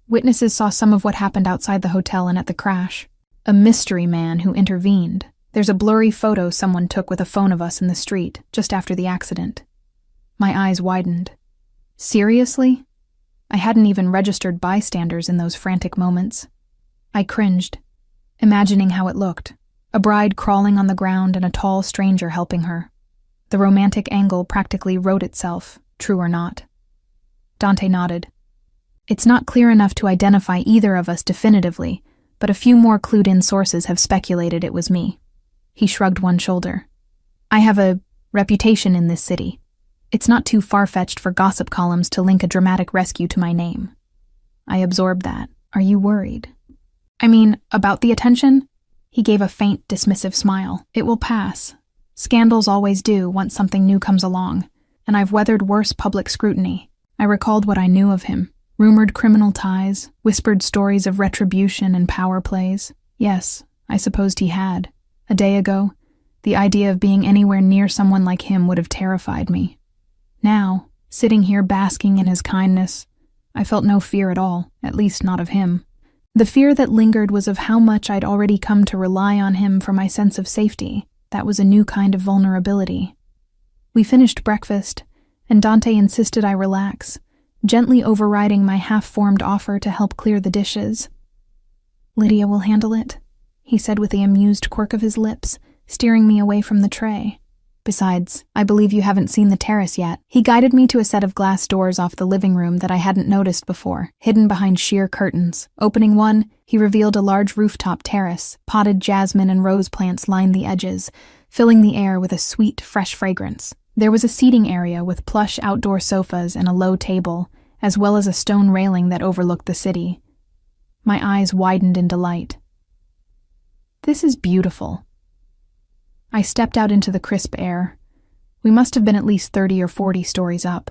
Witnesses saw some of what happened outside the hotel and at the crash. A mystery man who intervened. There's a blurry photo someone took with a phone of us in the street, just after the accident." My eyes widened. "Seriously?" I hadn't even registered bystanders in those frantic moments. I cringed, imagining how it looked. A bride crawling on the ground and a tall stranger helping her. The romantic angle practically wrote itself, true or not. Dante nodded. "It's not clear enough to identify either of us definitively, but a few more clued-in sources have speculated it was me." He shrugged one shoulder. "I have a reputation in this city. It's not too far-fetched for gossip columns to link a dramatic rescue to my name." I absorbed that. "Are you worried?" "I mean, about the attention?" He gave a faint, dismissive smile. "It will pass. Scandals always do once something new comes along, and I've weathered worse public scrutiny." I recalled what I knew of him. Rumored criminal ties, whispered stories of retribution and power plays. Yes, I supposed he had. A day ago, the idea of being anywhere near someone like him would have terrified me. Now, sitting here basking in his kindness, I felt no fear at all, at least not of him. The fear that lingered was of how much I'd already come to rely on him for my sense of safety. That was a new kind of vulnerability. We finished breakfast, and Dante insisted I relax, gently overriding my half-formed offer to help clear the dishes. "Lydia will handle it," he said with the amused quirk of his lips, steering me away from the tray. "Besides, I believe you haven't seen the terrace yet." He guided me to a set of glass doors off the living room that I hadn't noticed before, hidden behind sheer curtains. Opening one, he revealed a large rooftop terrace. Potted jasmine and rose plants lined the edges, filling the air with a sweet, fresh fragrance. There was a seating area with plush outdoor sofas and a low table, as well as a stone railing that overlooked the city. My eyes widened in delight. "This is beautiful." I stepped out into the crisp air. We must have been at least 30 or 40 stories up.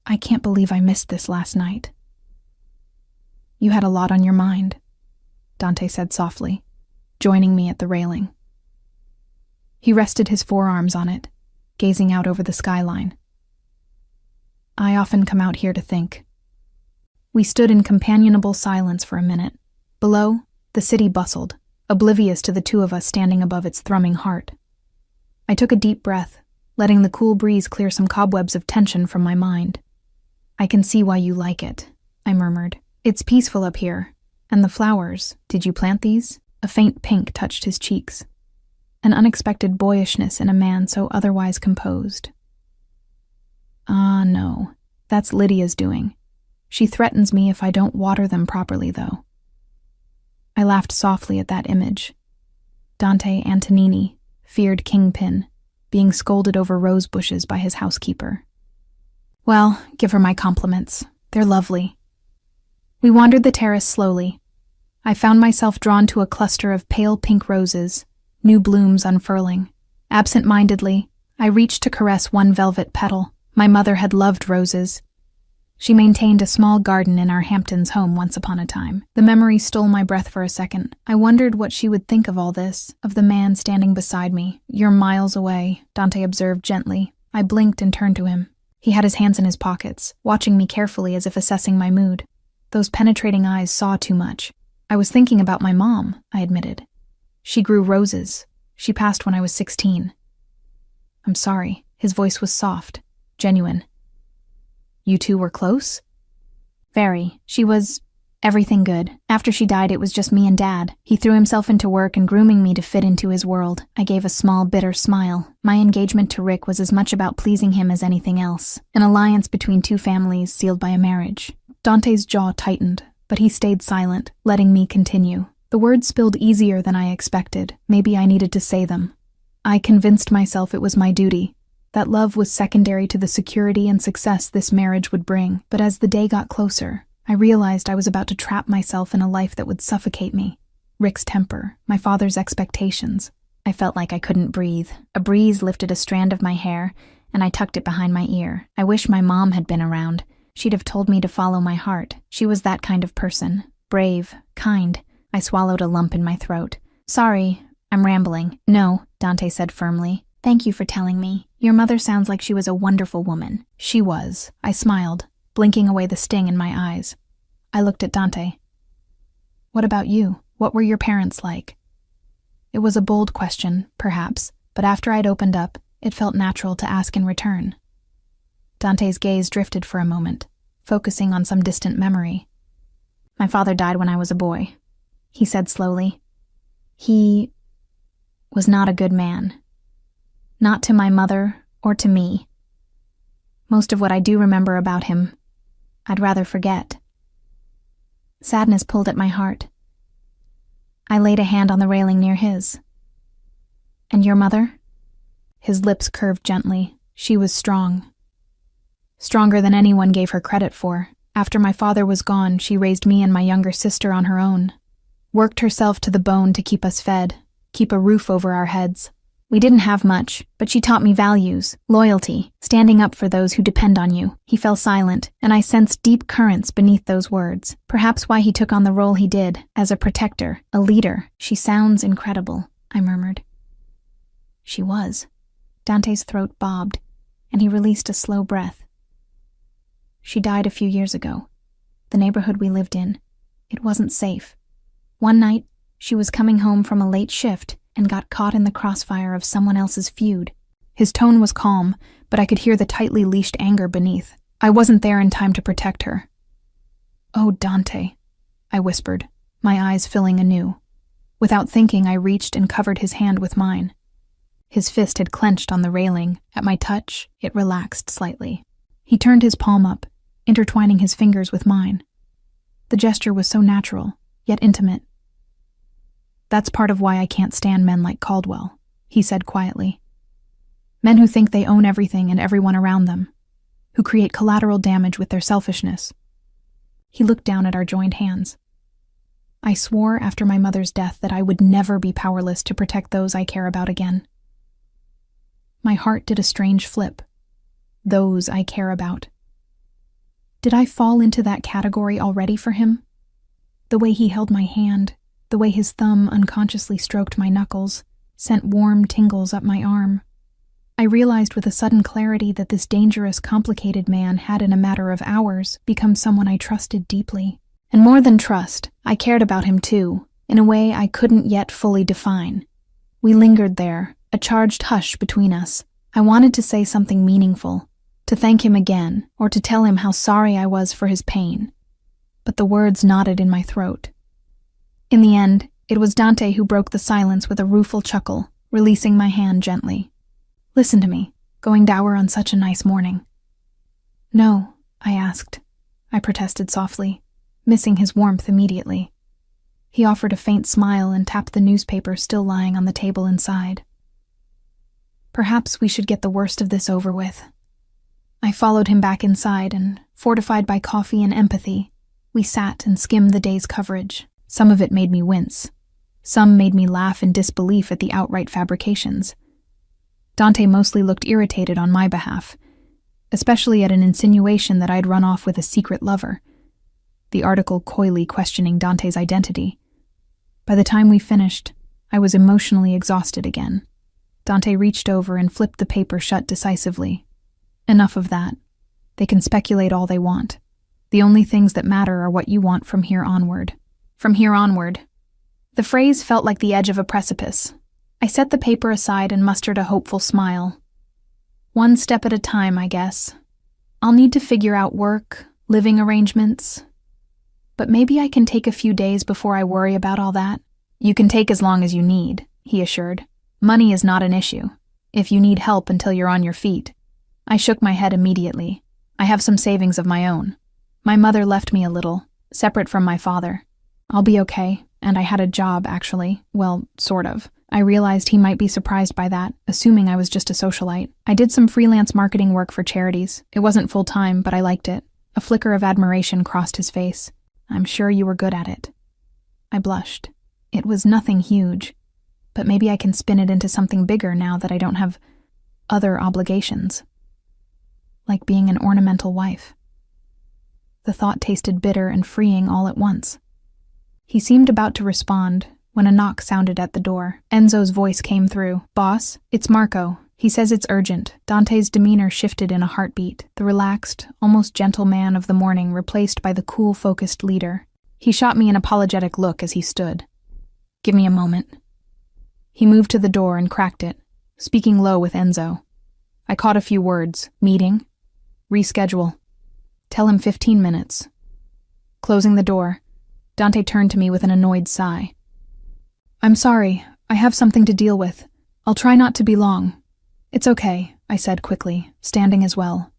"I can't believe I missed this last night." "You had a lot on your mind," Dante said softly. joining me at the railing. He rested his forearms on it, gazing out over the skyline. I often come out here to think. We stood in companionable silence for a minute. Below, the city bustled, oblivious to the two of us standing above its thrumming heart. I took a deep breath, letting the cool breeze clear some cobwebs of tension from my mind. "I can see why you like it," I murmured. "It's peaceful up here. And the flowers, did you plant these?" A faint pink touched his cheeks. An unexpected boyishness in a man so otherwise composed. "Ah, no. That's Lydia's doing. She threatens me if I don't water them properly, though." I laughed softly at that image. Dante Antonini, feared kingpin, being scolded over rose bushes by his housekeeper. "Well, give her my compliments. They're lovely." We wandered the terrace slowly. I found myself drawn to a cluster of pale pink roses, new blooms unfurling. Absent-mindedly, I reached to caress one velvet petal. My mother had loved roses. She maintained a small garden in our Hamptons home once upon a time. The memory stole my breath for a second. I wondered what she would think of all this, of the man standing beside me. "You're miles away," Dante observed gently. I blinked and turned to him. He had his hands in his pockets, watching me carefully as if assessing my mood. Those penetrating eyes saw too much. "I was thinking about my mom," I admitted. "She grew roses. She passed when I was 16. "I'm sorry." His voice was soft, genuine. "You two were close?" "Very. She was everything good. After she died, it was just me and Dad. He threw himself into work and grooming me to fit into his world." I gave a small, bitter smile. My engagement to Rick was as much about pleasing him as anything else. An alliance between two families sealed by a marriage. Dante's jaw tightened, but he stayed silent, letting me continue. The words spilled easier than I expected. Maybe I needed to say them. I convinced myself it was my duty, that love was secondary to the security and success this marriage would bring. But as the day got closer, I realized I was about to trap myself in a life that would suffocate me. Rick's temper, my father's expectations. I felt like I couldn't breathe. A breeze lifted a strand of my hair, and I tucked it behind my ear. I wish my mom had been around. She'd have told me to follow my heart. She was that kind of person. Brave, kind. I swallowed a lump in my throat. "Sorry, I'm rambling." "No," Dante said firmly. "Thank you for telling me. Your mother sounds like she was a wonderful woman." "She was." I smiled, blinking away the sting in my eyes. I looked at Dante. "What about you? What were your parents like?" It was a bold question, perhaps, but after I'd opened up, it felt natural to ask in return. Dante's gaze drifted for a moment, focusing on some distant memory. "My father died when I was a boy," he said slowly. "He was not a good man. Not to my mother or to me. Most of what I do remember about him, I'd rather forget." Sadness pulled at my heart. I laid a hand on the railing near his. "And your mother?" His lips curved gently. "She was strong. Stronger than anyone gave her credit for. After my father was gone, she raised me and my younger sister on her own. Worked herself to the bone to keep us fed, keep a roof over our heads. We didn't have much, but she taught me values, loyalty, standing up for those who depend on you." He fell silent, and I sensed deep currents beneath those words. Perhaps why he took on the role he did, as a protector, a leader. "She sounds incredible," I murmured. "She was." Dante's throat bobbed, and he released a slow breath. "She died a few years ago. The neighborhood we lived in. It wasn't safe. One night, she was coming home from a late shift and got caught in the crossfire of someone else's feud." His tone was calm, but I could hear the tightly leashed anger beneath. "I wasn't there in time to protect her." "Oh, Dante," I whispered, my eyes filling anew. Without thinking, I reached and covered his hand with mine. His fist had clenched on the railing. At my touch, it relaxed slightly. He turned his palm up, intertwining his fingers with mine. The gesture was so natural, yet intimate. "That's part of why I can't stand men like Caldwell," he said quietly. "Men who think they own everything and everyone around them, who create collateral damage with their selfishness." He looked down at our joined hands. "I swore after my mother's death that I would never be powerless to protect those I care about again." My heart did a strange flip. Those I care about. Did I fall into that category already for him? The way he held my hand, The way his thumb unconsciously stroked my knuckles sent warm tingles up my arm. I realized with a sudden clarity that this dangerous, complicated man had in a matter of hours become someone I trusted deeply. And more than trust, I cared about him too, in a way I couldn't yet fully define. We lingered there, a charged hush between us. I wanted to say something meaningful, to thank him again, or to tell him how sorry I was for his pain. But the words knotted in my throat. In the end, it was Dante who broke the silence with a rueful chuckle, releasing my hand gently. "Listen to me, going dour on such a nice morning." "No," I asked. I protested softly, missing his warmth immediately. He offered a faint smile and tapped the newspaper still lying on the table inside. "Perhaps we should get the worst of this over with." I followed him back inside and, fortified by coffee and empathy, we sat and skimmed the day's coverage. Some of it made me wince. Some made me laugh in disbelief at the outright fabrications. Dante mostly looked irritated on my behalf, especially at an insinuation that I'd run off with a secret lover. The article coyly questioning Dante's identity. By the time we finished, I was emotionally exhausted again. Dante reached over and flipped the paper shut decisively. "Enough of that. They can speculate all they want. The only things that matter are what you want from here onward." From here onward. The phrase felt like the edge of a precipice. I set the paper aside and mustered a hopeful smile. One step at a time, I guess. I'll need to figure out work, living arrangements. But maybe I can take a few days before I worry about all that. "You can take as long as you need," he assured. "Money is not an issue, if you need help until you're on your feet." I shook my head immediately. I have some savings of my own. My mother left me a little, separate from my father. I'll be okay, and I had a job, actually. Well, sort of. I realized he might be surprised by that, assuming I was just a socialite. I did some freelance marketing work for charities. It wasn't full-time, but I liked it. A flicker of admiration crossed his face. "I'm sure you were good at it." I blushed. It was nothing huge, but maybe I can spin it into something bigger now that I don't have other obligations. Like being an ornamental wife. The thought tasted bitter and freeing all at once. He seemed about to respond when a knock sounded at the door. Enzo's voice came through. "Boss, it's Marco. He says it's urgent." Dante's demeanor shifted in a heartbeat, the relaxed, almost gentle man of the morning replaced by the cool, focused leader. He shot me an apologetic look as he stood. "Give me a moment." He moved to the door and cracked it, speaking low with Enzo. I caught a few words. "Meeting? Reschedule. Tell him 15 minutes. Closing the door, Dante turned to me with an annoyed sigh. "I'm sorry, I have something to deal with. I'll try not to be long." "It's okay," I said quickly, standing as well.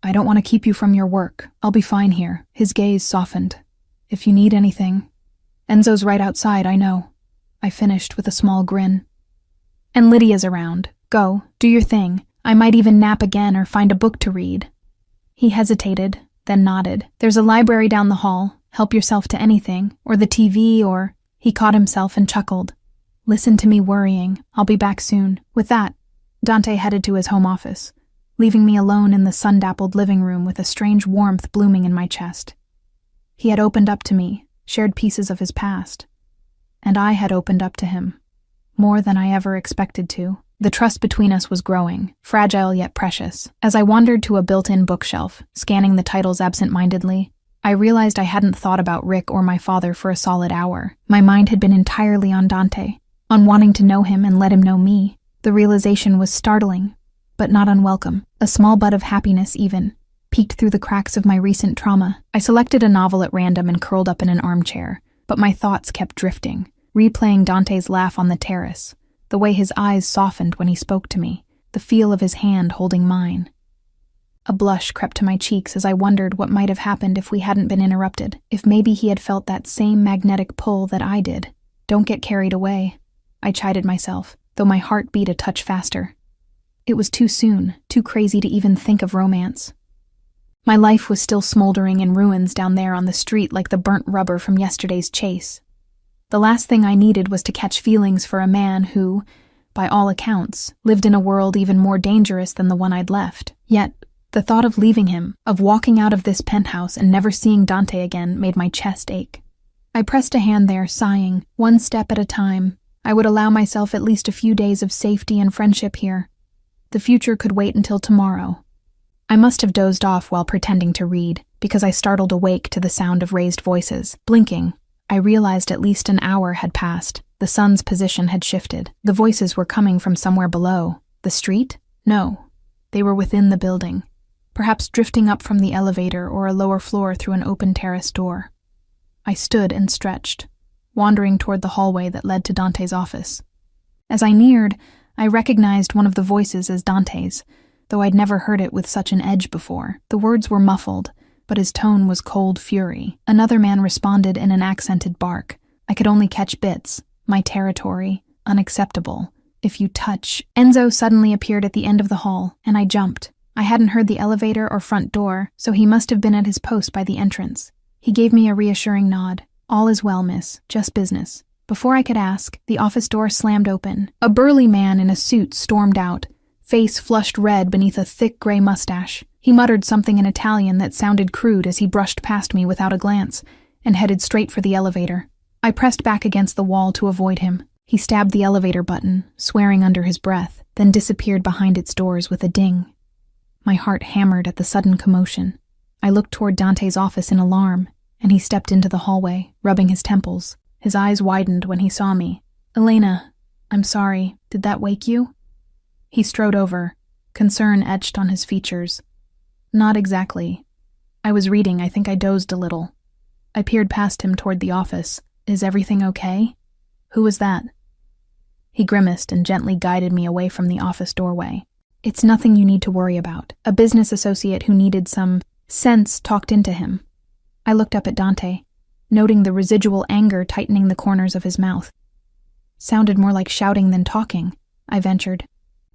"I don't want to keep you from your work. I'll be fine here." His gaze softened. "If you need anything." "Enzo's right outside, I know." I finished with a small grin. "And Lydia's around. Go, do your thing. I might even nap again or find a book to read." He hesitated, then nodded. "There's a library down the hall. Help yourself to anything, or the TV, or..." He caught himself and chuckled. "Listen to me worrying. I'll be back soon." With that, Dante headed to his home office, leaving me alone in the sun-dappled living room with a strange warmth blooming in my chest. He had opened up to me, shared pieces of his past, and I had opened up to him, more than I ever expected to. The trust between us was growing, fragile yet precious. As I wandered to a built-in bookshelf, scanning the titles absent-mindedly, I realized I hadn't thought about Rick or my father for a solid hour. My mind had been entirely on Dante, on wanting to know him and let him know me. The realization was startling, but not unwelcome. A small bud of happiness, even, peeked through the cracks of my recent trauma. I selected a novel at random and curled up in an armchair, but my thoughts kept drifting, replaying Dante's laugh on the terrace, the way his eyes softened when he spoke to me, the feel of his hand holding mine. A blush crept to my cheeks as I wondered what might have happened if we hadn't been interrupted, if maybe he had felt that same magnetic pull that I did. Don't get carried away, I chided myself, though my heart beat a touch faster. It was too soon, too crazy to even think of romance. My life was still smoldering in ruins down there on the street like the burnt rubber from yesterday's chase. The last thing I needed was to catch feelings for a man who, by all accounts, lived in a world even more dangerous than the one I'd left. Yet, the thought of leaving him, of walking out of this penthouse and never seeing Dante again, made my chest ache. I pressed a hand there, sighing, one step at a time. I would allow myself at least a few days of safety and friendship here. The future could wait until tomorrow. I must have dozed off while pretending to read, because I startled awake to the sound of raised voices. Blinking, I realized at least an hour had passed. The sun's position had shifted. The voices were coming from somewhere below. The street? No. They were within the building, perhaps drifting up from the elevator or a lower floor through an open terrace door. I stood and stretched, wandering toward the hallway that led to Dante's office. As I neared, I recognized one of the voices as Dante's, though I'd never heard it with such an edge before. The words were muffled, but his tone was cold fury. Another man responded in an accented bark. I could only catch bits. My territory, unacceptable. If you touch... Enzo suddenly appeared at the end of the hall, and I jumped. I hadn't heard the elevator or front door, so he must have been at his post by the entrance. He gave me a reassuring nod. All is well, miss. Just business. Before I could ask, the office door slammed open. A burly man in a suit stormed out, face flushed red beneath a thick gray mustache. He muttered something in Italian that sounded crude as he brushed past me without a glance, and headed straight for the elevator. I pressed back against the wall to avoid him. He stabbed the elevator button, swearing under his breath, then disappeared behind its doors with a ding. My heart hammered at the sudden commotion. I looked toward Dante's office in alarm, and he stepped into the hallway, rubbing his temples. His eyes widened when he saw me. "Elena, I'm sorry. Did that wake you?" He strode over, concern etched on his features. "Not exactly. I was reading. I think I dozed a little." I peered past him toward the office. "Is everything okay? Who was that?" He grimaced and gently guided me away from the office doorway. "It's nothing you need to worry about. A business associate who needed some sense talked into him." I looked up at Dante, noting the residual anger tightening the corners of his mouth. "Sounded more like shouting than talking," I ventured.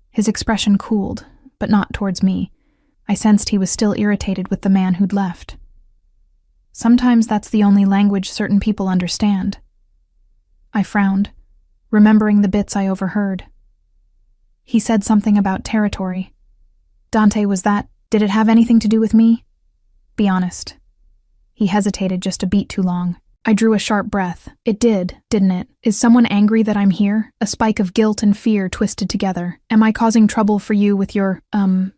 His expression cooled, but not towards me. I sensed he was still irritated with the man who'd left. Sometimes that's the only language certain people understand. I frowned, remembering the bits I overheard. He said something about territory. Dante, did it have anything to do with me? Be honest. He hesitated just a beat too long. I drew a sharp breath. It did, didn't it? Is someone angry that I'm here? A spike of guilt and fear twisted together. Am I causing trouble for you with your,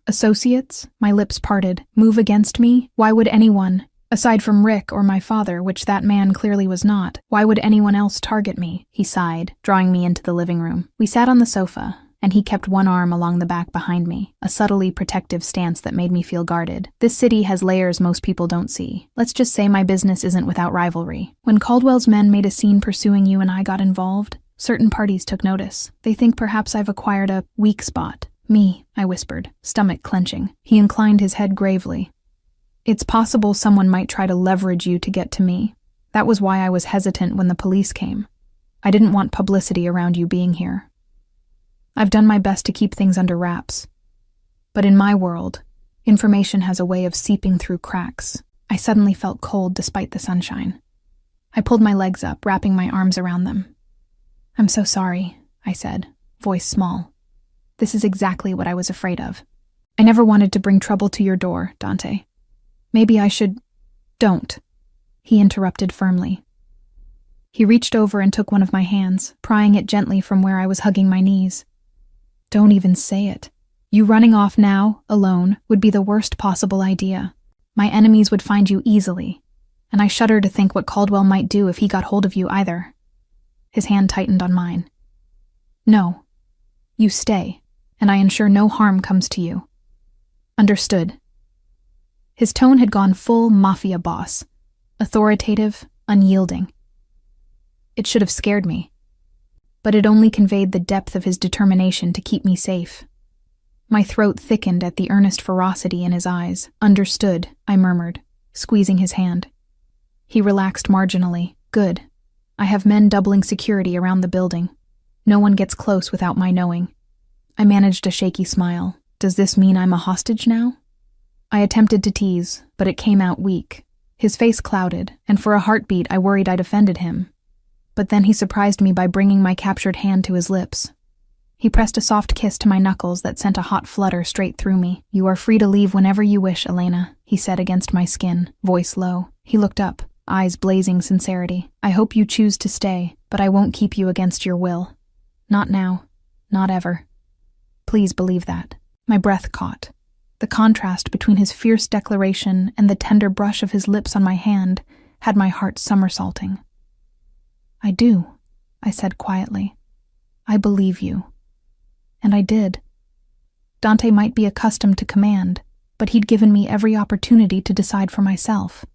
associates? My lips parted. Move against me? Why would anyone, aside from Rick or my father, which that man clearly was not, why would anyone else target me? He sighed, drawing me into the living room. We sat on the sofa, and he kept one arm along the back behind me, a subtly protective stance that made me feel guarded. This city has layers most people don't see. Let's just say my business isn't without rivalry. When Caldwell's men made a scene pursuing you and I got involved, certain parties took notice. They think perhaps I've acquired a weak spot. Me, I whispered, stomach clenching. He inclined his head gravely. It's possible someone might try to leverage you to get to me. That was why I was hesitant when the police came. I didn't want publicity around you being here. I've done my best to keep things under wraps. But in my world, information has a way of seeping through cracks. I suddenly felt cold despite the sunshine. I pulled my legs up, wrapping my arms around them. "I'm so sorry," I said, voice small. "This is exactly what I was afraid of. I never wanted to bring trouble to your door, Dante. Maybe I should..." "Don't," he interrupted firmly. He reached over and took one of my hands, prying it gently from where I was hugging my knees. "Don't even say it. You running off now, alone, would be the worst possible idea. My enemies would find you easily, and I shudder to think what Caldwell might do if he got hold of you either." His hand tightened on mine. "No. You stay, and I ensure no harm comes to you." "Understood." His tone had gone full Mafia boss, authoritative, unyielding. It should have scared me, but it only conveyed the depth of his determination to keep me safe. My throat thickened at the earnest ferocity in his eyes. "Understood," I murmured, squeezing his hand. He relaxed marginally. "Good. I have men doubling security around the building. No one gets close without my knowing." I managed a shaky smile. "Does this mean I'm a hostage now?" I attempted to tease, but it came out weak. His face clouded, and for a heartbeat I worried I'd offended him. But then he surprised me by bringing my captured hand to his lips. He pressed a soft kiss to my knuckles that sent a hot flutter straight through me. "You are free to leave whenever you wish, Elena," he said against my skin, voice low. He looked up, eyes blazing sincerity. "I hope you choose to stay, but I won't keep you against your will. Not now. Not ever. Please believe that." My breath caught. The contrast between his fierce declaration and the tender brush of his lips on my hand had my heart somersaulting. "I do," I said quietly. "I believe you." And I did. Dante might be accustomed to command, but he'd given me every opportunity to decide for myself.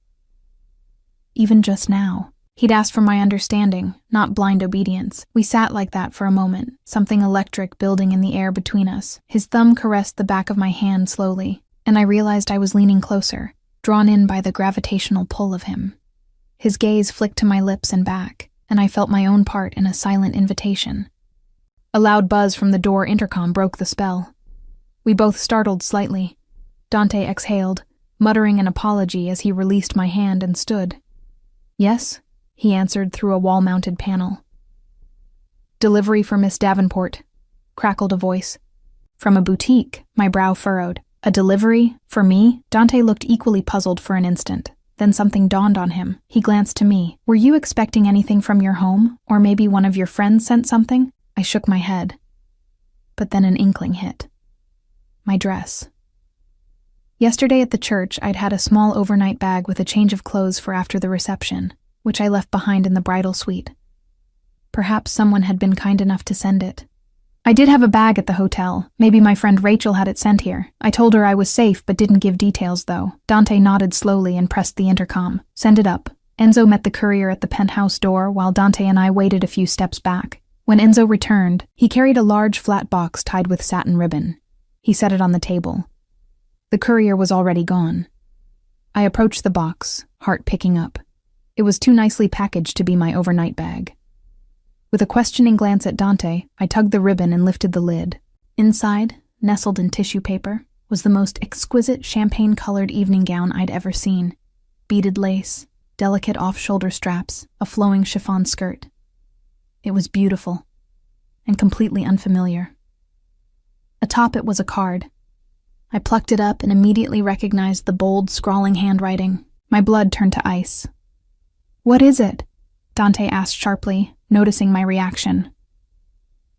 Even just now, he'd asked for my understanding, not blind obedience. We sat like that for a moment, something electric building in the air between us. His thumb caressed the back of my hand slowly, and I realized I was leaning closer, drawn in by the gravitational pull of him. His gaze flicked to my lips and back, and I felt my own part in a silent invitation. A loud buzz from the door intercom broke the spell. We both startled slightly. Dante exhaled, muttering an apology as he released my hand and stood. "Yes?" he answered through a wall-mounted panel. "Delivery for Miss Davenport," crackled a voice. From a boutique, my brow furrowed. A delivery? For me? Dante looked equally puzzled for an instant. Then something dawned on him. He glanced to me. "Were you expecting anything from your home? Or maybe one of your friends sent something?" I shook my head. But then an inkling hit. My dress. Yesterday at the church, I'd had a small overnight bag with a change of clothes for after the reception, which I left behind in the bridal suite. Perhaps someone had been kind enough to send it. I did have a bag at the hotel. Maybe my friend Rachel had it sent here. I told her I was safe but didn't give details, though. Dante nodded slowly and pressed the intercom. "Send it up." Enzo met the courier at the penthouse door while Dante and I waited a few steps back. When Enzo returned, he carried a large flat box tied with satin ribbon. He set it on the table. The courier was already gone. I approached the box, heart picking up. It was too nicely packaged to be my overnight bag. With a questioning glance at Dante, I tugged the ribbon and lifted the lid. Inside, nestled in tissue paper, was the most exquisite champagne-colored evening gown I'd ever seen. Beaded lace, delicate off-shoulder straps, a flowing chiffon skirt. It was beautiful, and completely unfamiliar. Atop it was a card. I plucked it up and immediately recognized the bold, scrawling handwriting. My blood turned to ice. "What is it?" Dante asked sharply, noticing my reaction.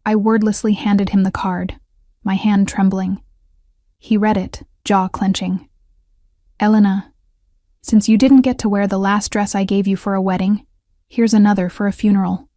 I wordlessly handed him the card, my hand trembling. He read it, jaw clenching. "Elena, since you didn't get to wear the last dress I gave you for a wedding, here's another for a funeral.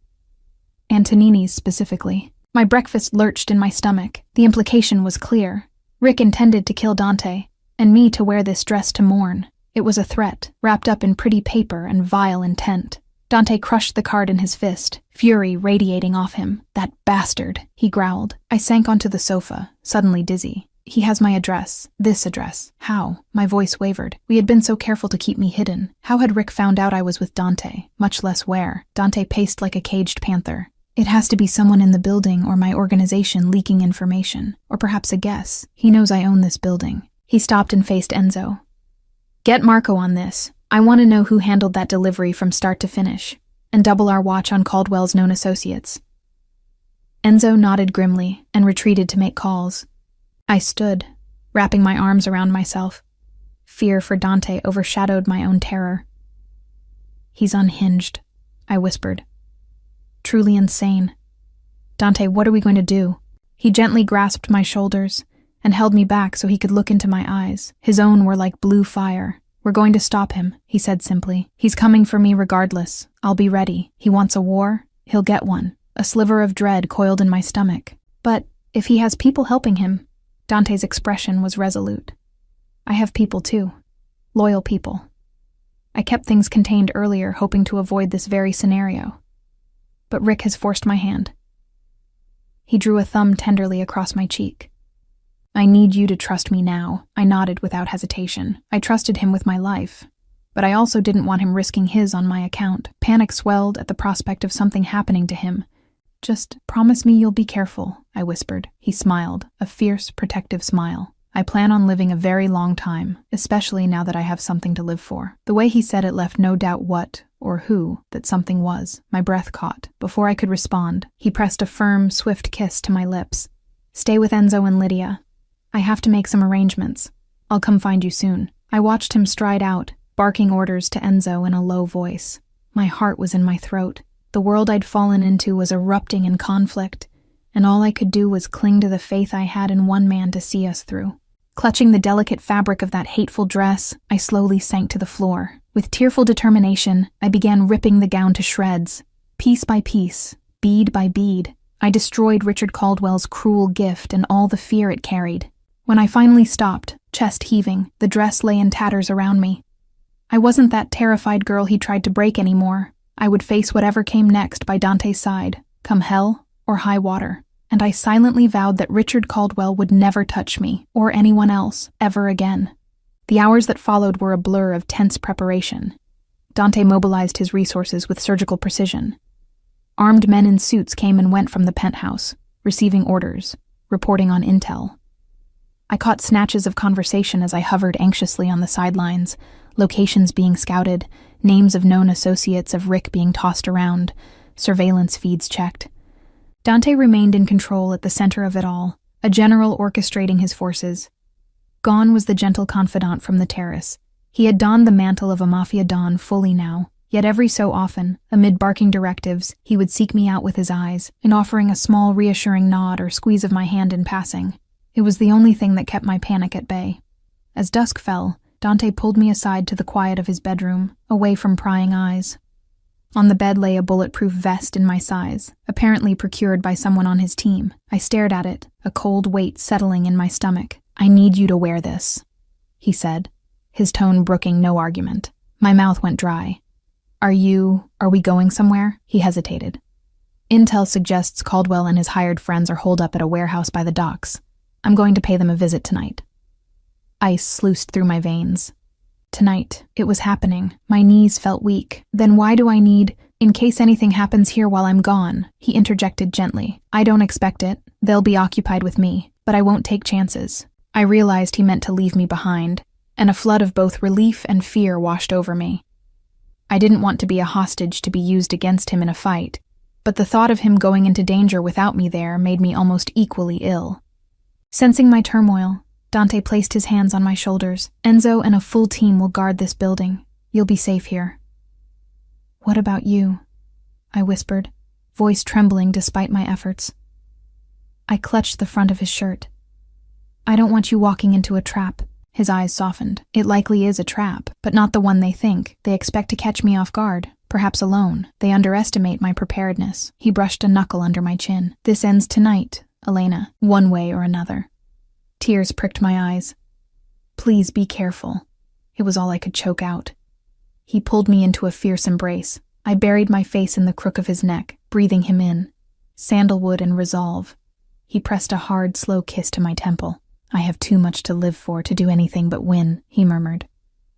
Antonini's specifically." My breakfast lurched in my stomach. The implication was clear. Rick intended to kill Dante, and me to wear this dress to mourn. It was a threat, wrapped up in pretty paper and vile intent. Dante crushed the card in his fist, fury radiating off him. "That bastard," he growled. I sank onto the sofa, suddenly dizzy. "He has my address. This address. How?" My voice wavered. We had been so careful to keep me hidden. How had Rick found out I was with Dante, much less where? Dante paced like a caged panther. "It has to be someone in the building or my organization leaking information. Or perhaps a guess. He knows I own this building." He stopped and faced Enzo. "Get Marco on this. I want to know who handled that delivery from start to finish. And double our watch on Caldwell's known associates." Enzo nodded grimly and retreated to make calls. I stood, wrapping my arms around myself. Fear for Dante overshadowed my own terror. "He's unhinged," I whispered. "Truly insane. Dante, what are we going to do?" He gently grasped my shoulders and held me back so he could look into my eyes. His own were like blue fire. "We're going to stop him," he said simply. "He's coming for me regardless. I'll be ready. He wants a war. He'll get one." A sliver of dread coiled in my stomach. "But if he has people helping him," Dante's expression was resolute. "I have people too. Loyal people." I kept things contained earlier, hoping to avoid this very scenario. But Rick has forced my hand. He drew a thumb tenderly across my cheek. "I need you to trust me now." I nodded without hesitation. I trusted him with my life, but I also didn't want him risking his on my account. Panic swelled at the prospect of something happening to him. "Just promise me you'll be careful," I whispered. He smiled, a fierce, protective smile. "I plan on living a very long time, especially now that I have something to live for." The way he said it left no doubt what, or who, that something was. My breath caught. Before I could respond, he pressed a firm, swift kiss to my lips. "Stay with Enzo and Lydia. I have to make some arrangements. I'll come find you soon." I watched him stride out, barking orders to Enzo in a low voice. My heart was in my throat. The world I'd fallen into was erupting in conflict, and all I could do was cling to the faith I had in one man to see us through. Clutching the delicate fabric of that hateful dress, I slowly sank to the floor. With tearful determination, I began ripping the gown to shreds. Piece by piece, bead by bead, I destroyed Richard Caldwell's cruel gift and all the fear it carried. When I finally stopped, chest heaving, the dress lay in tatters around me. I wasn't that terrified girl he tried to break anymore. I would face whatever came next by Dante's side, come hell or high water. And I silently vowed that Richard Caldwell would never touch me, or anyone else, ever again. The hours that followed were a blur of tense preparation. Dante mobilized his resources with surgical precision. Armed men in suits came and went from the penthouse, receiving orders, reporting on intel. I caught snatches of conversation as I hovered anxiously on the sidelines, locations being scouted, names of known associates of Rick being tossed around, surveillance feeds checked. Dante remained in control at the center of it all, a general orchestrating his forces. Gone was the gentle confidant from the terrace. He had donned the mantle of a Mafia don fully now, yet every so often, amid barking directives, he would seek me out with his eyes, in offering a small reassuring nod or squeeze of my hand in passing. It was the only thing that kept my panic at bay. As dusk fell, Dante pulled me aside to the quiet of his bedroom, away from prying eyes. On the bed lay a bulletproof vest in my size, apparently procured by someone on his team. I stared at it, a cold weight settling in my stomach. "I need you to wear this," he said, his tone brooking no argument. My mouth went dry. Are we going somewhere?" He hesitated. "Intel suggests Caldwell and his hired friends are holed up at a warehouse by the docks. I'm going to pay them a visit tonight." Ice sluiced through my veins. Tonight, it was happening. My knees felt weak. "Then why do I need, in case anything happens here while I'm gone?" he interjected gently. "I don't expect it. They'll be occupied with me, but I won't take chances." I realized he meant to leave me behind, and a flood of both relief and fear washed over me. I didn't want to be a hostage to be used against him in a fight, but the thought of him going into danger without me there made me almost equally ill. Sensing my turmoil, Dante placed his hands on my shoulders. "Enzo and a full team will guard this building. You'll be safe here." "What about you?" I whispered, voice trembling despite my efforts. I clutched the front of his shirt. "I don't want you walking into a trap." His eyes softened. "It likely is a trap, but not the one they think. They expect to catch me off guard, perhaps alone. They underestimate my preparedness." He brushed a knuckle under my chin. "This ends tonight, Elena, one way or another." Tears pricked my eyes. "Please be careful." It was all I could choke out. He pulled me into a fierce embrace. I buried my face in the crook of his neck, breathing him in. Sandalwood and resolve. He pressed a hard, slow kiss to my temple. "I have too much to live for to do anything but win," he murmured.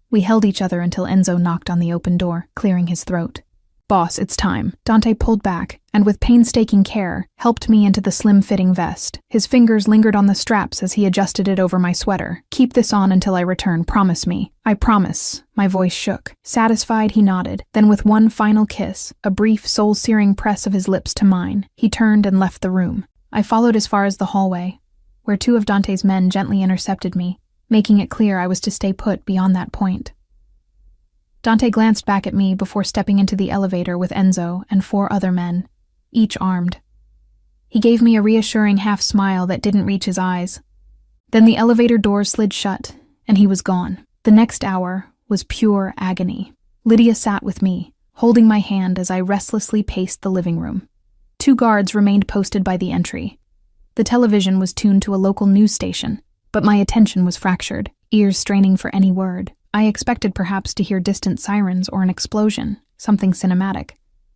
We held each other until Enzo knocked on the open door, clearing his throat. "Boss, it's time." Dante pulled back, and with painstaking care, helped me into the slim-fitting vest. His fingers lingered on the straps as he adjusted it over my sweater. "Keep this on until I return, promise me." "I promise." My voice shook. Satisfied, he nodded. Then with one final kiss, a brief, soul-searing press of his lips to mine, he turned and left the room. I followed as far as the hallway, where two of Dante's men gently intercepted me, making it clear I was to stay put beyond that point. Dante glanced back at me before stepping into the elevator with Enzo and 4 other men, each armed. He gave me a reassuring half-smile that didn't reach his eyes. Then the elevator doors slid shut, and he was gone. The next hour was pure agony. Lydia sat with me, holding my hand as I restlessly paced the living room. 2 guards remained posted by the entry. The television was tuned to a local news station, but my attention was fractured, ears straining for any word. I expected perhaps to hear distant sirens or an explosion, something cinematic,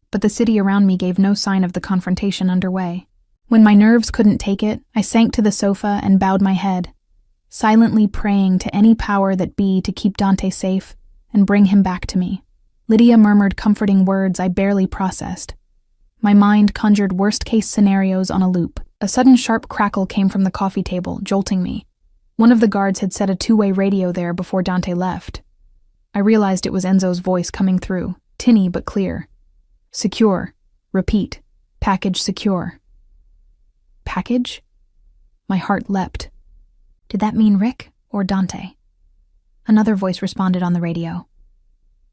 but the city around me gave no sign of the confrontation underway. When my nerves couldn't take it, I sank to the sofa and bowed my head, silently praying to any power that be to keep Dante safe and bring him back to me. Lydia murmured comforting words I barely processed. My mind conjured worst-case scenarios on a loop. A sudden sharp crackle came from the coffee table, jolting me. One of the guards had set a 2-way radio there before Dante left. I realized it was Enzo's voice coming through, tinny but clear. "Secure. Repeat. Package secure." Package? My heart leapt. Did that mean Rick or Dante? Another voice responded on the radio.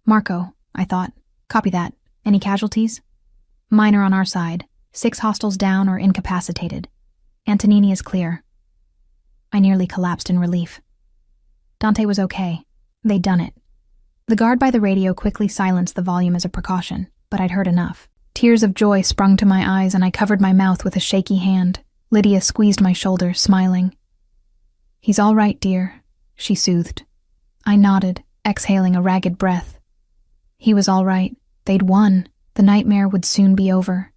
Marco, I thought. Copy that. Any casualties? Minor on our side. 6 hostiles down or incapacitated. Antonini is clear. I nearly collapsed in relief. Dante was okay. They'd done it. The guard by the radio quickly silenced the volume as a precaution, but I'd heard enough. Tears of joy sprung to my eyes and I covered my mouth with a shaky hand. Lydia squeezed my shoulder, smiling. He's all right, dear, she soothed. I nodded, exhaling a ragged breath. He was all right. They'd won. The nightmare would soon be over.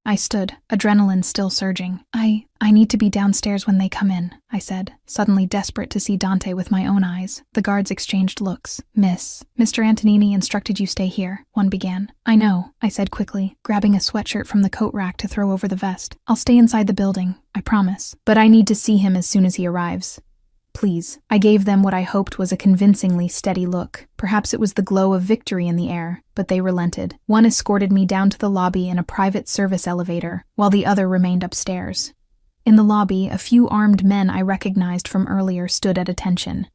I stood, adrenaline still surging. I need to be downstairs when they come in, I said, suddenly desperate to see Dante with my own eyes. The guards exchanged looks. Mr. Antonini instructed you stay here, one began. I know, I said quickly, grabbing a sweatshirt from the coat rack to throw over the vest. I'll stay inside the building, I promise. But I need to see him as soon as he arrives. Please. I gave them what I hoped was a convincingly steady look. Perhaps it was the glow of victory in the air, but they relented. One escorted me down to the lobby in a private service elevator, while the other remained upstairs. In the lobby, a few armed men I recognized from earlier stood at attention.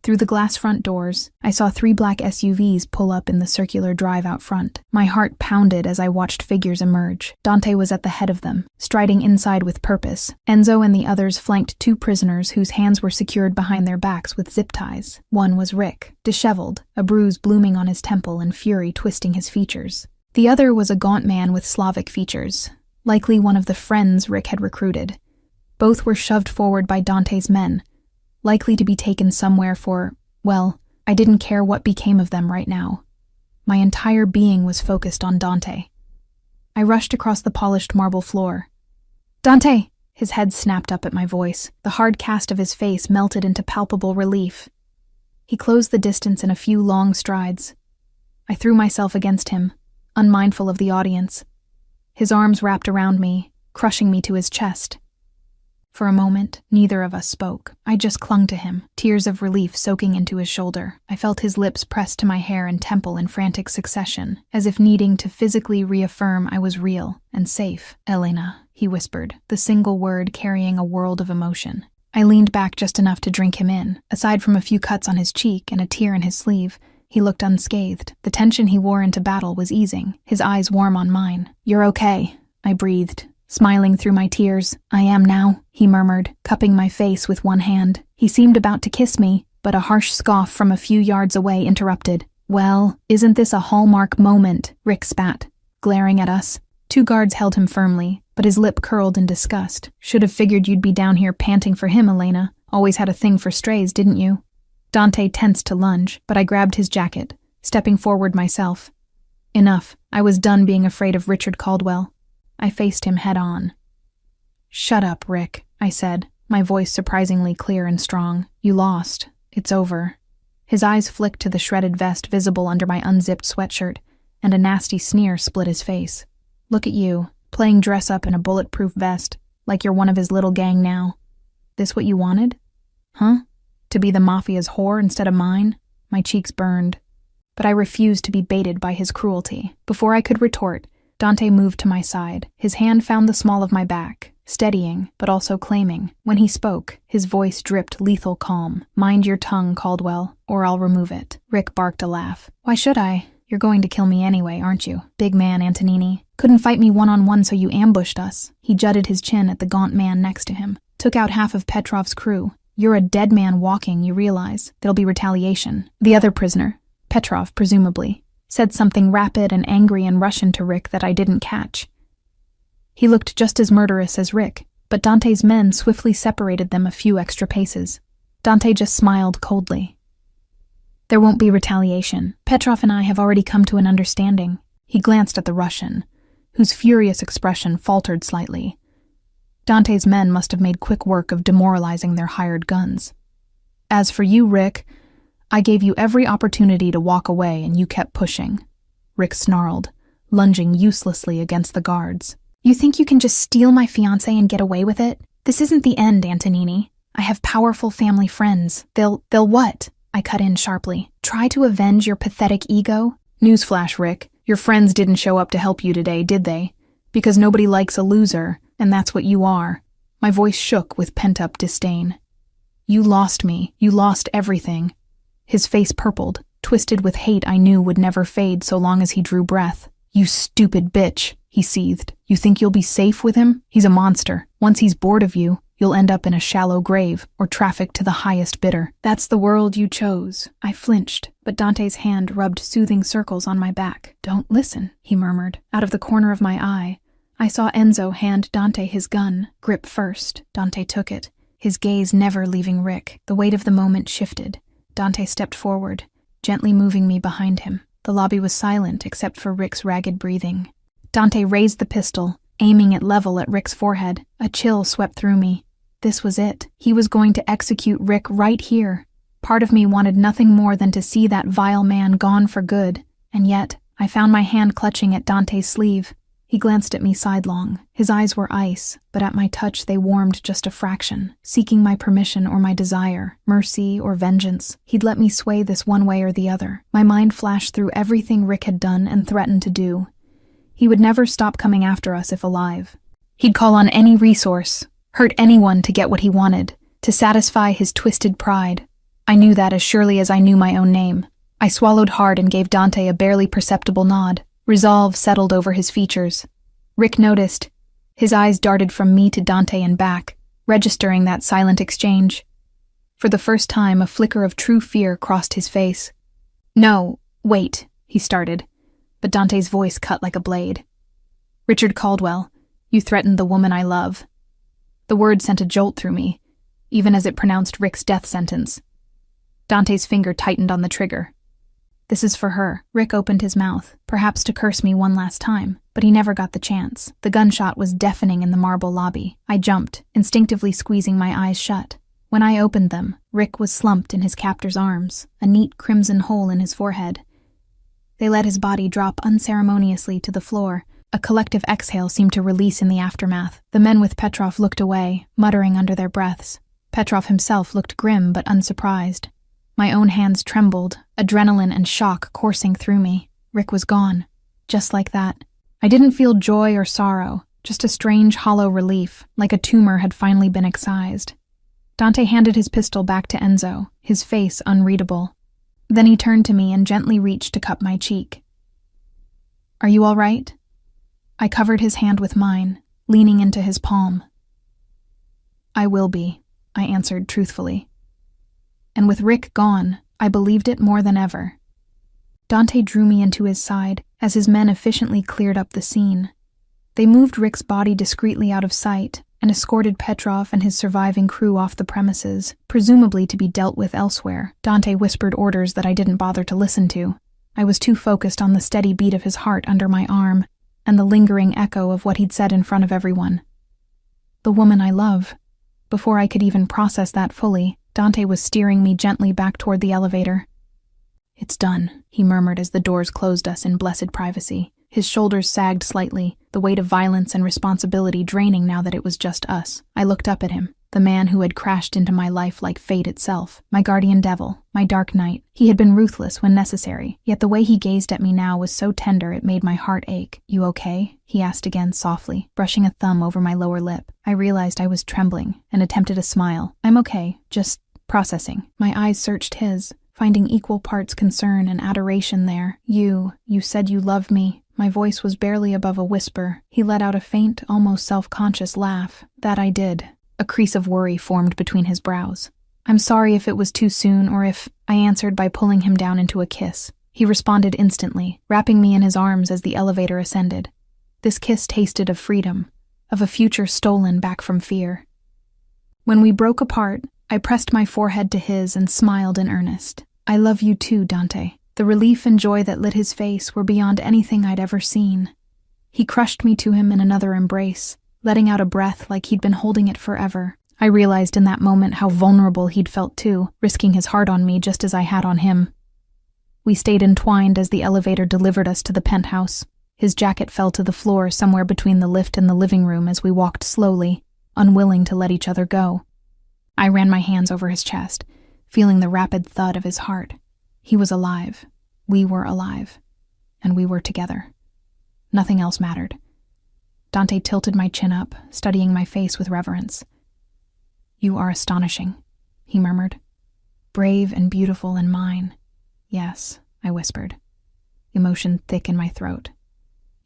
Through the glass front doors, I saw 3 black SUVs pull up in the circular drive out front. My heart pounded as I watched figures emerge. Dante was at the head of them, striding inside with purpose. Enzo and the others flanked 2 prisoners whose hands were secured behind their backs with zip ties. One was Rick, disheveled, a bruise blooming on his temple and fury twisting his features. The other was a gaunt man with Slavic features, likely one of the friends Rick had recruited. Both were shoved forward by Dante's men, likely to be taken somewhere for, well, I didn't care what became of them right now. My entire being was focused on Dante. I rushed across the polished marble floor. Dante! His head snapped up at my voice. The hard cast of his face melted into palpable relief. He closed the distance in a few long strides. I threw myself against him, unmindful of the audience. His arms wrapped around me, crushing me to his chest. For a moment, neither of us spoke. I just clung to him, tears of relief soaking into his shoulder. I felt his lips pressed to my hair and temple in frantic succession, as if needing to physically reaffirm I was real and safe. Elena, he whispered, the single word carrying a world of emotion. I leaned back just enough to drink him in. Aside from a few cuts on his cheek and a tear in his sleeve, he looked unscathed. The tension he wore into battle was easing, his eyes warm on mine. You're okay, I breathed, smiling through my tears. I am now, he murmured, cupping my face with one hand. He seemed about to kiss me, but a harsh scoff from a few yards away interrupted. Well, isn't this a hallmark moment? Rick spat, glaring at us. 2 guards held him firmly, but his lip curled in disgust. Should have figured you'd be down here panting for him, Elena. Always had a thing for strays, didn't you? Dante tensed to lunge, but I grabbed his jacket, stepping forward myself. Enough. I was done being afraid of Richard Caldwell. I faced him head on. Shut up, Rick, I said, my voice surprisingly clear and strong. You lost. It's over. His eyes flicked to the shredded vest visible under my unzipped sweatshirt, and a nasty sneer split his face. Look at you, playing dress-up in a bulletproof vest, like you're one of his little gang now. This what you wanted? Huh? To be the Mafia's whore instead of mine? My cheeks burned. But I refused to be baited by his cruelty. Before I could retort, Dante moved to my side. His hand found the small of my back, steadying, but also claiming. When he spoke, his voice dripped lethal calm. Mind your tongue, Caldwell, or I'll remove it. Rick barked a laugh. Why should I? You're going to kill me anyway, aren't you? Big man, Antonini. Couldn't fight me one-on-one, so you ambushed us. He jutted his chin at the gaunt man next to him. Took out half of Petrov's crew. You're a dead man walking, you realize. There'll be retaliation. The other prisoner, Petrov, presumably, said something rapid and angry in Russian to Rick that I didn't catch. He looked just as murderous as Rick, but Dante's men swiftly separated them a few extra paces. Dante just smiled coldly. There won't be retaliation. Petrov and I have already come to an understanding. He glanced at the Russian, whose furious expression faltered slightly. Dante's men must have made quick work of demoralizing their hired guns. As for you, Rick, I gave you every opportunity to walk away and you kept pushing. Rick snarled, lunging uselessly against the guards. You think you can just steal my fiancé and get away with it? This isn't the end, Antonini. I have powerful family friends. They'll what? I cut in sharply. Try to avenge your pathetic ego? Newsflash, Rick. Your friends didn't show up to help you today, did they? Because nobody likes a loser, and that's what you are. My voice shook with pent-up disdain. You lost me. You lost everything. His face purpled. twisted with hate I knew would never fade so long as he drew breath. "You stupid bitch," he seethed. "You think you'll be safe with him? He's a monster. Once he's bored of you, you'll end up in a shallow grave or trafficked to the highest bidder. That's the world you chose." I flinched, but Dante's hand rubbed soothing circles on my back. "Don't listen," he murmured. Out of the corner of my eye, I saw Enzo hand Dante his gun. Grip first, Dante took it, his gaze never leaving Rick. The weight of the moment shifted. Dante stepped forward, gently moving me behind him. The lobby was silent except for Rick's ragged breathing. Dante raised the pistol, aiming it level at Rick's forehead. A chill swept through me. This was it. He was going to execute Rick right here. Part of me wanted nothing more than to see that vile man gone for good, and yet I found my hand clutching at Dante's sleeve. He glanced at me sidelong. His eyes were ice, but at my touch they warmed just a fraction, seeking my permission or my desire, mercy or vengeance. He'd let me sway this one way or the other. My mind flashed through everything Rick had done and threatened to do. He would never stop coming after us if alive. He'd call on any resource, hurt anyone to get what he wanted, to satisfy his twisted pride. I knew that as surely as I knew my own name. I swallowed hard and gave Dante a barely perceptible nod. Resolve settled over his features. Rick noticed. His eyes darted from me to Dante and back, registering that silent exchange. For the first time, a flicker of true fear crossed his face. "No, wait," he started, but Dante's voice cut like a blade. "Richard Caldwell, you threatened the woman I love." The word sent a jolt through me, even as it pronounced Rick's death sentence. Dante's finger tightened on the trigger. "This is for her." Rick opened his mouth, perhaps to curse me one last time, but he never got the chance. The gunshot was deafening in the marble lobby. I jumped, instinctively squeezing my eyes shut. When I opened them, Rick was slumped in his captor's arms, a neat crimson hole in his forehead. They let his body drop unceremoniously to the floor. A collective exhale seemed to release in the aftermath. The men with Petrov looked away, muttering under their breaths. Petrov himself looked grim but unsurprised. My own hands trembled, adrenaline and shock coursing through me. Rick was gone. Just like that. I didn't feel joy or sorrow, just a strange hollow relief, like a tumor had finally been excised. Dante handed his pistol back to Enzo, his face unreadable. Then he turned to me and gently reached to cup my cheek. "Are you all right?" I covered his hand with mine, leaning into his palm. "I will be," I answered truthfully. And with Rick gone, I believed it more than ever. Dante drew me into his side as his men efficiently cleared up the scene. They moved Rick's body discreetly out of sight and escorted Petrov and his surviving crew off the premises, presumably to be dealt with elsewhere. Dante whispered orders that I didn't bother to listen to. I was too focused on the steady beat of his heart under my arm and the lingering echo of what he'd said in front of everyone. The woman I love. Before I could even process that fully, Dante was steering me gently back toward the elevator. "It's done," he murmured as the doors closed us in blessed privacy. His shoulders sagged slightly, the weight of violence and responsibility draining now that it was just us. I looked up at him, the man who had crashed into my life like fate itself, my guardian devil, my dark knight. He had been ruthless when necessary, yet the way he gazed at me now was so tender it made my heart ache. "You okay?" he asked again softly, brushing a thumb over my lower lip. I realized I was trembling and attempted a smile. "I'm okay, just processing." My eyes searched his, finding equal parts concern and adoration there. You said you loved me." My voice was barely above a whisper. He let out a faint, almost self-conscious laugh. "That I did." A crease of worry formed between his brows. "I'm sorry if it was too soon or if—" I answered by pulling him down into a kiss. He responded instantly, wrapping me in his arms as the elevator ascended. This kiss tasted of freedom, of a future stolen back from fear. When we broke apart, I pressed my forehead to his and smiled in earnest. "I love you too, Dante." The relief and joy that lit his face were beyond anything I'd ever seen. He crushed me to him in another embrace, letting out a breath like he'd been holding it forever. I realized in that moment how vulnerable he'd felt too, risking his heart on me just as I had on him. We stayed entwined as the elevator delivered us to the penthouse. His jacket fell to the floor somewhere between the lift and the living room as we walked slowly, unwilling to let each other go. I ran my hands over his chest, feeling the rapid thud of his heart. He was alive. We were alive. And we were together. Nothing else mattered. Dante tilted my chin up, studying my face with reverence. "You are astonishing," he murmured. "Brave and beautiful and mine. Yes, I whispered, emotion thick in my throat.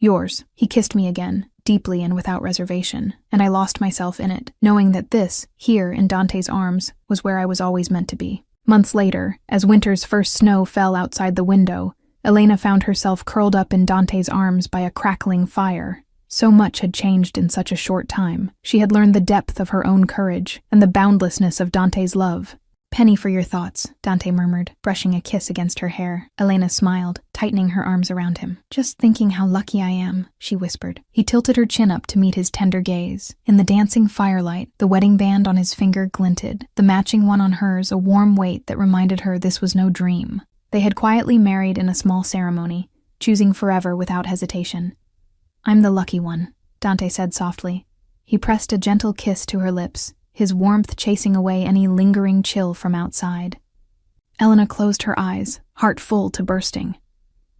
Yours. He kissed me again, deeply and without reservation, and I lost myself in it, knowing that this, here in Dante's arms, was where I was always meant to be. Months later, as winter's first snow fell outside the window, Elena found herself curled up in Dante's arms by a crackling fire. So much had changed in such a short time. She had learned the depth of her own courage and the boundlessness of Dante's love. Penny for your thoughts, Dante murmured, brushing a kiss against her hair. Elena smiled, tightening her arms around him. Just thinking how lucky I am, she whispered. He tilted her chin up to meet his tender gaze. In the dancing firelight, the wedding band on his finger glinted, the matching one on hers a warm weight that reminded her this was no dream. They had quietly married in a small ceremony, choosing forever without hesitation. I'm the lucky one, Dante said softly. He pressed a gentle kiss to her lips, his warmth chasing away any lingering chill from outside. Elena closed her eyes, heart full to bursting.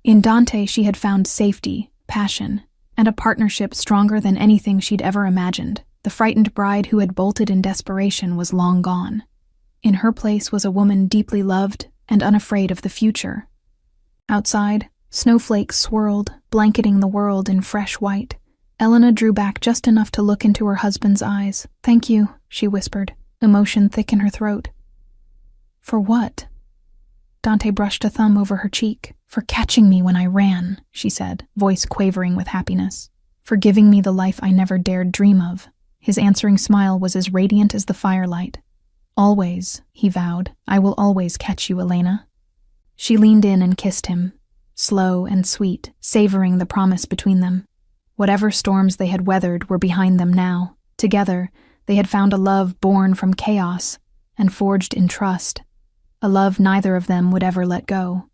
In Dante she had found safety, passion, and a partnership stronger than anything she'd ever imagined. The frightened bride who had bolted in desperation was long gone. In her place was a woman deeply loved and unafraid of the future. Outside, snowflakes swirled, blanketing the world in fresh white. Elena drew back just enough to look into her husband's eyes. Thank you, she whispered, emotion thick in her throat. For what? Dante brushed a thumb over her cheek. For catching me when I ran, she said, voice quavering with happiness. For giving me the life I never dared dream of. His answering smile was as radiant as the firelight. Always, he vowed, I will always catch you, Elena. She leaned in and kissed him, slow and sweet, savoring the promise between them. Whatever storms they had weathered were behind them now. Together, they had found a love born from chaos and forged in trust, a love neither of them would ever let go.